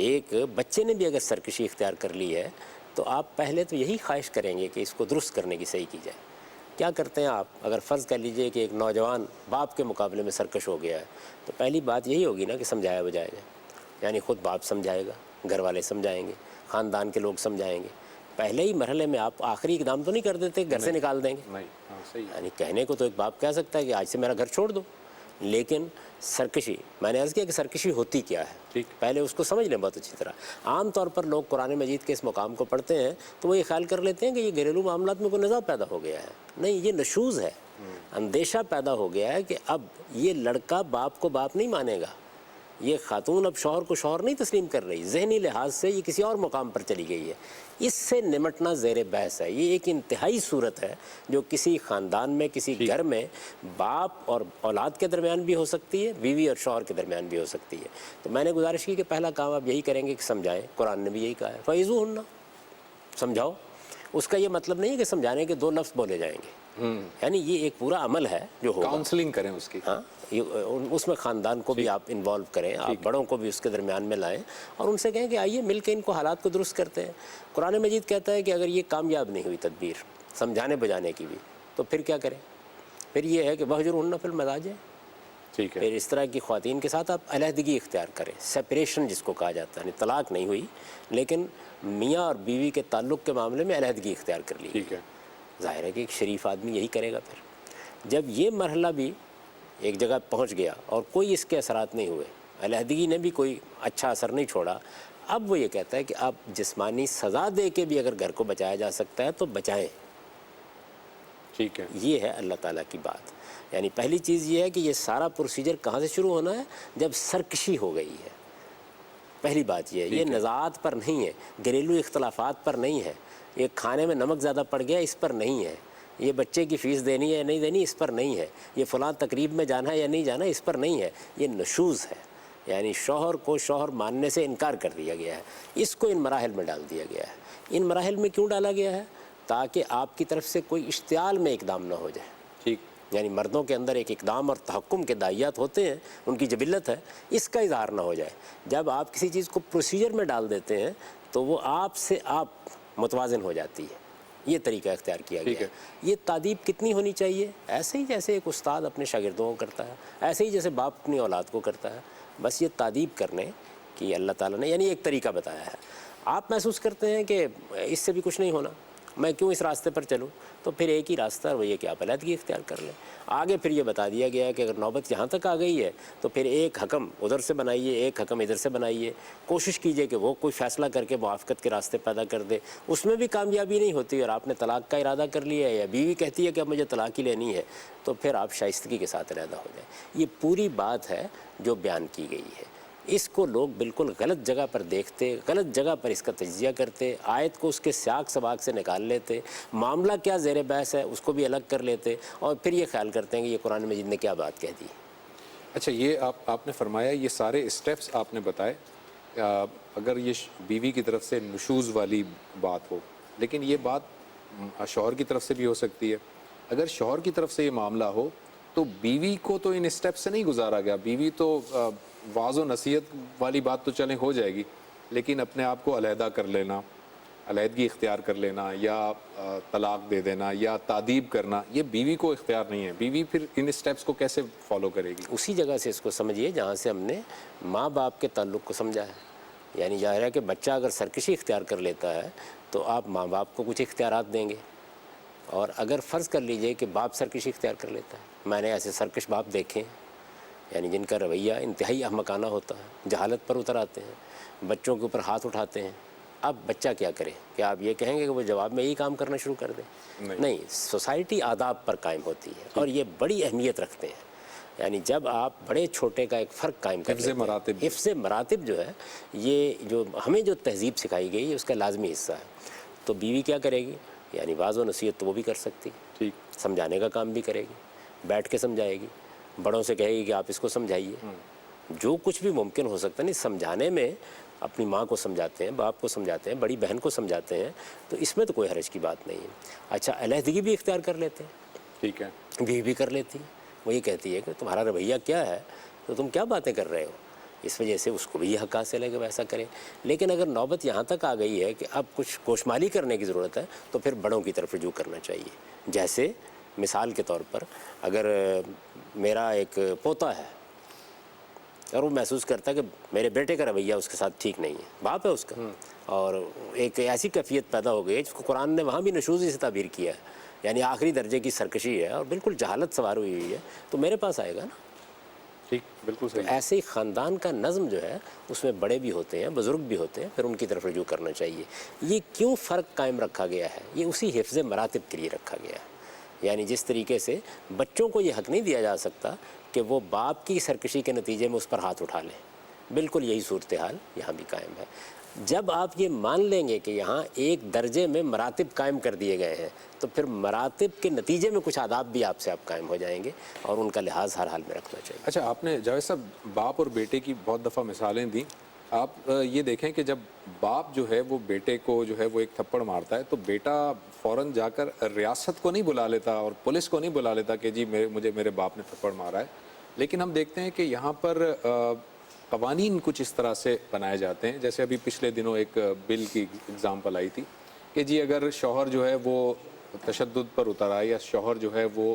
ایک بچے نے بھی اگر سرکشی اختیار کر لی ہے تو آپ پہلے تو یہی خواہش کریں گے کہ اس کو درست کرنے کی صحیح کی جائے. کیا کرتے ہیں آپ؟ اگر فرض کر لیجئے کہ ایک نوجوان باپ کے مقابلے میں سرکش ہو گیا ہے تو پہلی بات یہی ہوگی نا کہ سمجھایا بجائے جائے. یعنی خود باپ سمجھائے گا, گھر والے سمجھائیں گے, خاندان کے لوگ سمجھائیں گے. پہلے ہی مرحلے میں آپ آخری اقدام تو نہیں کر دیتے, گھر سے نکال دیں گے. یعنی کہنے کو تو ایک باپ کہہ سکتا ہے کہ آج سے میرا گھر چھوڑ دو, لیکن سرکشی, میں نے عرض کیا کہ سرکشی ہوتی کیا ہے, پہلے اس کو سمجھ لیں بہت اچھی طرح. عام طور پر لوگ قرآن مجید کے اس مقام کو پڑھتے ہیں تو وہ یہ خیال کر لیتے ہیں کہ یہ گھریلو معاملات میں کوئی نزاع پیدا ہو گیا ہے. نہیں, یہ نشوز ہے. اندیشہ پیدا ہو گیا ہے کہ اب یہ لڑکا باپ کو باپ نہیں مانے گا, یہ خاتون اب شوہر کو شوہر نہیں تسلیم کر رہی, ذہنی لحاظ سے یہ کسی اور مقام پر چلی گئی ہے. اس سے نمٹنا زیر بحث ہے. یہ ایک انتہائی صورت ہے جو کسی خاندان میں, کسی گھر میں باپ اور اولاد کے درمیان بھی ہو سکتی ہے, بیوی اور شوہر کے درمیان بھی ہو سکتی ہے. تو میں نے گزارش کی کہ پہلا کام آپ یہی کریں گے کہ سمجھائیں. قرآن نے بھی یہی کہا ہے, فَعِظُوهُنَّ, سمجھاؤ. اس کا یہ مطلب نہیں ہے کہ سمجھانے کے 2 لفظ بولے جائیں گے. یعنی یہ ایک پورا عمل ہے جو ہوگا. کاؤنسلنگ کریں اس کی. ہاں, اس میں خاندان کو بھی آپ انوالو کریں, آپ بڑوں کو بھی اس کے درمیان میں لائیں اور ان سے کہیں کہ آئیے مل کے ان کو حالات کو درست کرتے ہیں. قرآن مجید کہتا ہے کہ اگر یہ کامیاب نہیں ہوئی تدبیر سمجھانے بجانے کی بھی تو پھر کیا کریں؟ پھر یہ ہے کہ وَاهْجُرْهُنَّ فِي الْمَضَاجِعِ, پھر اس طرح کی خواتین کے ساتھ آپ علیحدگی اختیار کریں. سیپریشن جس کو کہا جاتا ہے, یعنی طلاق نہیں ہوئی لیکن میاں اور بیوی کے تعلق کے معاملے میں علیحدگی اختیار کر لی. ظاہر ہے کہ ایک شریف آدمی یہی کرے گا۔ پھر جب یہ مرحلہ بھی ایک جگہ پہنچ گیا اور کوئی اس کے اثرات نہیں ہوئے، علیحدگی نے بھی کوئی اچھا اثر نہیں چھوڑا، اب وہ یہ کہتا ہے کہ آپ جسمانی سزا دے کے بھی اگر گھر کو بچایا جا سکتا ہے تو بچائیں۔ ٹھیک ہے، یہ ہے اللہ تعالیٰ کی بات۔ یعنی پہلی چیز یہ ہے کہ یہ سارا پروسیجر کہاں سے شروع ہونا ہے؟ جب سرکشی ہو گئی ہے۔ پہلی بات یہ ہے، یہ نزاعات پر نہیں ہے، گھریلو اختلافات پر نہیں ہے، یہ کھانے میں نمک زیادہ پڑ گیا اس پر نہیں ہے، یہ بچے کی فیس دینی ہے یا نہیں دینی اس پر نہیں ہے، یہ فلاں تقریب میں جانا ہے یا نہیں جانا اس پر نہیں ہے، یہ نشوز ہے۔ یعنی شوہر کو شوہر ماننے سے انکار کر دیا گیا ہے، اس کو ان مراحل میں ڈال دیا گیا ہے۔ ان مراحل میں کیوں ڈالا گیا ہے؟ تاکہ آپ کی طرف سے کوئی اشتعال میں اقدام نہ ہو جائے۔ ٹھیک، یعنی مردوں کے اندر ایک اقدام اور تحکم کے داعیات ہوتے ہیں، ان کی جبلت ہے، اس کا اظہار نہ ہو جائے۔ جب آپ کسی چیز کو پروسیجر میں ڈال دیتے ہیں تو وہ آپ سے آپ متوازن ہو جاتی ہے۔ یہ طریقہ اختیار کیا گیا ہے۔ یہ تادیب کتنی ہونی چاہیے؟ ایسے ہی جیسے ایک استاد اپنے شاگردوں کو کرتا ہے، ایسے ہی جیسے باپ اپنی اولاد کو کرتا ہے۔ بس یہ تادیب کرنے کی اللہ تعالیٰ نے یعنی ایک طریقہ بتایا ہے۔ آپ محسوس کرتے ہیں کہ اس سے بھی کچھ نہیں ہونا، میں کیوں اس راستے پر چلوں؟ تو پھر ایک ہی راستہ ہے، وہ یہ کہ آپ علیحدگی اختیار کر لیں۔ آگے پھر یہ بتا دیا گیا ہے کہ اگر نوبت یہاں تک آ گئی ہے تو پھر ایک حکم ادھر سے بنائیے، ایک حکم ادھر سے بنائیے، کوشش کیجئے کہ وہ کوئی فیصلہ کر کے موافقت کے راستے پیدا کر دے۔ اس میں بھی کامیابی نہیں ہوتی اور آپ نے طلاق کا ارادہ کر لیا ہے یا بیوی کہتی ہے کہ اب مجھے طلاق ہی لینی ہے، تو پھر آپ شائستگی کے ساتھ علیحدہ ہو جائیں۔ یہ پوری بات ہے جو بیان کی گئی ہے۔ اس کو لوگ بالکل غلط جگہ پر دیکھتے، غلط جگہ پر اس کا تجزیہ کرتے، آیت کو اس کے سیاق سباق سے نکال لیتے، معاملہ کیا زیر بحث ہے اس کو بھی الگ کر لیتے، اور پھر یہ خیال کرتے ہیں کہ یہ قرآن مجید نے کیا بات کہہ دی۔ اچھا، یہ آپ نے فرمایا، یہ سارے اسٹیپس آپ نے بتائے، اگر یہ بیوی کی طرف سے نشوز والی بات ہو، لیکن یہ بات شوہر کی طرف سے بھی ہو سکتی ہے۔ اگر شوہر کی طرف سے یہ معاملہ ہو تو بیوی کو تو ان اسٹیپ سے نہیں گزارا گیا، بیوی تو واعظ و نصیحت والی بات تو چلیں ہو جائے گی، لیکن اپنے آپ کو علیحدہ کر لینا، علیحدگی اختیار کر لینا یا طلاق دے دینا یا تادیب کرنا، یہ بیوی کو اختیار نہیں ہے۔ بیوی پھر ان اسٹیپس کو کیسے فالو کرے گی؟ اسی جگہ سے اس کو سمجھیے جہاں سے ہم نے ماں باپ کے تعلق کو سمجھا ہے۔ یعنی ظاہر ہے کہ بچہ اگر سرکشی اختیار کر لیتا ہے تو آپ ماں باپ کو کچھ اختیارات دیں گے، اور اگر فرض کر لیجئے کہ باپ سرکشی اختیار کر لیتا ہے، میں نے ایسے سرکش باپ دیکھے ہیں یعنی جن کا رویہ انتہائی احمقانہ ہوتا ہے، جہالت پر اتر آتے ہیں، بچوں کے اوپر ہاتھ اٹھاتے ہیں۔ اب بچہ کیا کرے؟ کہ آپ یہ کہیں گے کہ وہ جواب میں یہی کام کرنا شروع کر دے؟ نہیں، سوسائٹی آداب پر قائم ہوتی ہے اور یہ بڑی اہمیت رکھتے ہیں۔ یعنی جب آپ بڑے چھوٹے کا ایک فرق قائم کر لیتے ہیں، حفظ مراتب جو ہے، یہ جو ہمیں جو تہذیب سکھائی گئی ہے اس کا لازمی حصہ ہے۔ تو بیوی کیا کرے گی؟ یعنی واعظ و نصیحت تو وہ بھی کر سکتی، ٹھیک، سمجھانے کا کام بھی کرے گی، بیٹھ کے سمجھائے گی، بڑوں سے کہے گی کہ آپ اس کو سمجھائیے، جو کچھ بھی ممکن ہو سکتا ہے۔ نہیں، سمجھانے میں اپنی ماں کو سمجھاتے ہیں، باپ کو سمجھاتے ہیں، بڑی بہن کو سمجھاتے ہیں، تو اس میں تو کوئی حرج کی بات نہیں ہے۔ اچھا، علیحدگی بھی اختیار کر لیتے ہیں، ٹھیک ہے، بیوی بھی کر لیتی ہے۔ وہ یہ کہتی ہے کہ تمہارا رویہ کیا ہے، تو تم کیا باتیں کر رہے ہو، اس وجہ سے اس کو بھی یہ حق حاصل ہے کہ ویسا کرے۔ لیکن اگر نوبت یہاں تک آ گئی ہے کہ اب کچھ کوشمالی کرنے کی ضرورت ہے تو پھر بڑوں کی طرف رجوع کرنا چاہیے۔ جیسے مثال کے طور پر اگر میرا ایک پوتا ہے اور وہ محسوس کرتا ہے کہ میرے بیٹے کا رویہ اس کے ساتھ ٹھیک نہیں ہے، باپ ہے اس کا، اور ایک ایسی کیفیت پیدا ہو گئی ہے جس کو قرآن نے وہاں بھی نشوزی سے تعبیر کیا ہے، یعنی آخری درجے کی سرکشی ہے اور بالکل جہالت سوار ہوئی ہوئی ہے، تو میرے پاس آئے گا نا۔ ٹھیک، بالکل تو صحیح۔ ایسے ہی خاندان کا نظم جو ہے اس میں بڑے بھی ہوتے ہیں، بزرگ بھی ہوتے ہیں، پھر ان کی طرف رجوع کرنا چاہیے۔ یہ کیوں فرق قائم رکھا گیا ہے؟ یہ اسی حفظ مراتب کے لیے رکھا گیا ہے۔ یعنی جس طریقے سے بچوں کو یہ حق نہیں دیا جا سکتا کہ وہ باپ کی سرکشی کے نتیجے میں اس پر ہاتھ اٹھا لیں، بالکل یہی صورتحال یہاں بھی قائم ہے۔ جب آپ یہ مان لیں گے کہ یہاں ایک درجے میں مراتب قائم کر دیے گئے ہیں تو پھر مراتب کے نتیجے میں کچھ آداب بھی آپ سے آپ قائم ہو جائیں گے اور ان کا لحاظ ہر حال میں رکھنا چاہیے۔ اچھا، آپ نے جاوید صاحب باپ اور بیٹے کی بہت دفعہ مثالیں دیں۔ آپ یہ دیکھیں کہ جب باپ جو ہے وہ بیٹے کو جو ہے وہ ایک تھپڑ مارتا ہے تو بیٹا فوراً جا کر ریاست کو نہیں بلا لیتا اور پولیس کو نہیں بلا لیتا کہ جی مجھے میرے باپ نے تھپڑ مارا ہے، لیکن ہم دیکھتے ہیں کہ یہاں پر قوانین کچھ اس طرح سے بنائے جاتے ہیں، جیسے ابھی پچھلے دنوں ایک بل کی اگزامپل آئی تھی کہ جی اگر شوہر جو ہے وہ تشدد پر اتر آئے یا شوہر جو ہے وہ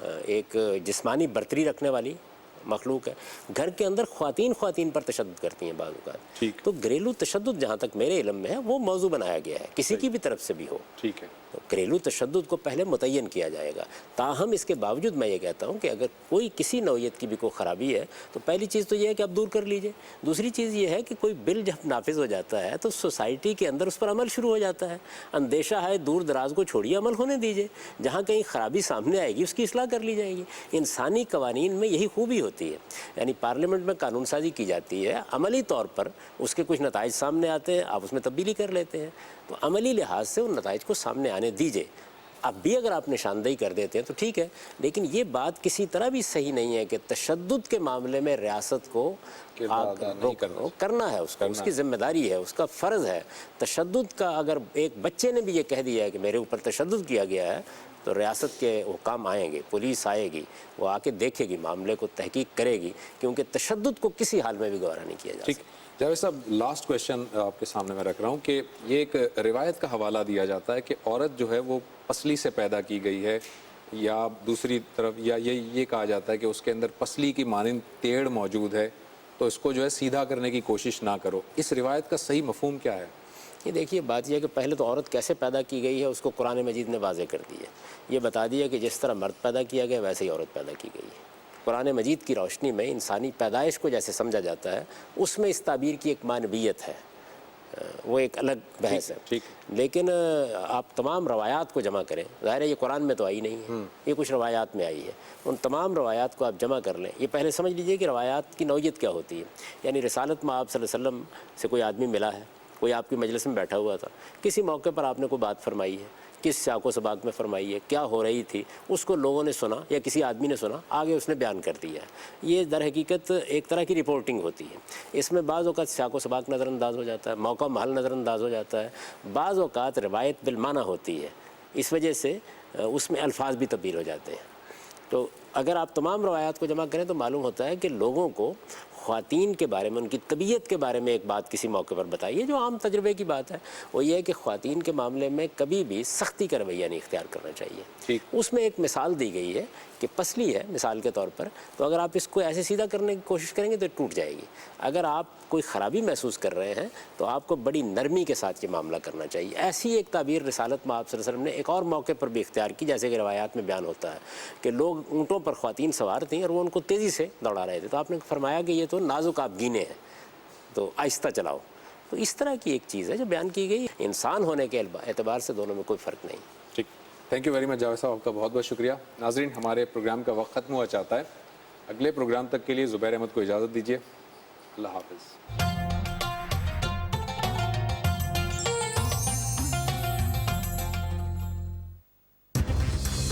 ایک جسمانی برتری رکھنے والی مخلوق ہے. گھر کے اندر خواتین پر تشدد کرتی ہیں بعض اوقات. ٹھیک. تو گھریلو تشدد جہاں تک میرے علم میں ہے وہ موضوع بنایا گیا ہے کسی کی بھی طرف سے بھی ہو. ٹھیک ہے. تو گھریلو تشدد کو پہلے متعین کیا جائے گا. تاہم اس کے باوجود میں یہ کہتا ہوں کہ اگر کوئی کسی نوعیت کی بھی کوئی خرابی ہے تو پہلی چیز تو یہ ہے کہ آپ دور کر لیجئے. دوسری چیز یہ ہے کہ کوئی بل جب نافذ ہو جاتا ہے تو سوسائٹی کے اندر اس پر عمل شروع ہو جاتا ہے. اندیشہ ہے دور دراز کو چھوڑیے, عمل ہونے دیجئے. جہاں کہیں خرابی سامنے آئے گی اس کی اصلاح کر لی جائے گی. انسانی قوانین میں یہی خوبی ہوتی ہے. یعنی پارلیمنٹ میں قانون سازی کی جاتی ہے, عملی طور پر اس کے کچھ نتائج سامنے آتے ہیں, آپ اس میں تبدیلی کر لیتے ہیں. تو عملی لحاظ سے ان نتائج کو سامنے آنے دیجئے. اب بھی اگر آپ نشاندہی کر دیتے ہیں تو ٹھیک ہے, لیکن یہ بات کسی طرح بھی صحیح نہیں ہے کہ تشدد کے معاملے میں ریاست کو کرنا ہے, اس کی ذمہ داری ہے, اس کا فرض ہے. تشدد کا اگر ایک بچے نے بھی یہ کہہ دیا ہے کہ میرے اوپر تشدد کیا گیا ہے تو ریاست کے حکام آئیں گے, پولیس آئے گی, وہ آ کے دیکھے گی, معاملے کو تحقیق کرے گی, کیونکہ تشدد کو کسی حال میں بھی گوارا نہیں کیا جا سکتا. جاوید صاحب, لاسٹ کویشچن آپ کے سامنے میں رکھ رہا ہوں کہ یہ ایک روایت کا حوالہ دیا جاتا ہے کہ عورت جو ہے وہ پسلی سے پیدا کی گئی ہے, یا دوسری طرف یا یہ کہا جاتا ہے کہ اس کے اندر پسلی کی مانند ٹیڑھ موجود ہے, تو اس کو جو ہے سیدھا کرنے کی کوشش نہ کرو. اس روایت کا صحیح مفہوم کیا ہے؟ یہ دیکھیے, بات یہ ہے کہ پہلے تو عورت کیسے پیدا کی گئی ہے اس کو قرآن مجید نے واضح کر دی ہے. یہ بتا دیا کہ جس طرح مرد پیدا کیا گیا ویسے ہی عورت پیدا کی گئی ہے. قرآن مجید کی روشنی میں انسانی پیدائش کو جیسے سمجھا جاتا ہے اس میں اس تعبیر کی ایک معنویت ہے, وہ ایک الگ بحث ہے. لیکن آپ تمام روایات کو جمع کریں, ظاہر ہے یہ قرآن میں تو آئی نہیں ہے, یہ کچھ روایات میں آئی ہے. ان تمام روایات کو آپ جمع کر لیں. یہ پہلے سمجھ لیجئے کہ روایات کی نوعیت کیا ہوتی ہے. یعنی رسالت میں آپ صلی اللہ علیہ وسلم سے کوئی آدمی ملا ہے, کوئی آپ کی مجلس میں بیٹھا ہوا تھا, کسی موقع پر آپ نے کوئی بات فرمائی ہے, کس سیاق و سباق میں فرمائی ہے, کیا ہو رہی تھی, اس کو لوگوں نے سنا یا کسی آدمی نے سنا, آگے اس نے بیان کر دیا ہے. یہ در حقیقت ایک طرح کی رپورٹنگ ہوتی ہے. اس میں بعض اوقات سیاق و سباق نظر انداز ہو جاتا ہے, موقع محل نظر انداز ہو جاتا ہے, بعض اوقات روایت بالمعنی ہوتی ہے, اس وجہ سے اس میں الفاظ بھی تبدیل ہو جاتے ہیں. تو اگر آپ تمام روایات کو جمع کریں تو معلوم ہوتا ہے کہ لوگوں کو خواتین کے بارے میں, ان کی طبیعت کے بارے میں ایک بات کسی موقع پر بتائیے جو عام تجربے کی بات ہے. وہ یہ ہے کہ خواتین کے معاملے میں کبھی بھی سختی کا رویہ نہیں اختیار کرنا چاہیے. اس میں ایک مثال دی گئی ہے کہ پسلی ہے مثال کے طور پر, تو اگر آپ اس کو ایسے سیدھا کرنے کی کوشش کریں گے تو ٹوٹ جائے گی. اگر آپ کوئی خرابی محسوس کر رہے ہیں تو آپ کو بڑی نرمی کے ساتھ یہ معاملہ کرنا چاہیے. ایسی ایک تعبیر رسالت میں آپ صلی اللہ علیہ وسلم نے ایک اور موقع پر بھی اختیار کی, جیسے کہ روایات میں بیان ہوتا ہے کہ لوگ اونٹوں پر خواتین سوار تھیں اور وہ ان کو تیزی سے دوڑا رہے تھے, تو آپ نے فرمایا کہ یہ تو نازک آپ گینے ہیں, تو آہستہ چلاؤ. تو اس طرح کی ایک چیز ہے جو بیان کی گئی. انسان ہونے کے اعتبار سے دونوں میں کوئی فرق نہیں. ٹھیک, thank you very much Javed صاحب, آپ کا بہت بہت شکریہ. ناظرین, ہمارے پروگرام کا وقت ختم ہوا چاہتا ہے. اگلے پروگرام تک کے لیے زبیر احمد کو اجازت دیجیے. اللہ حافظ.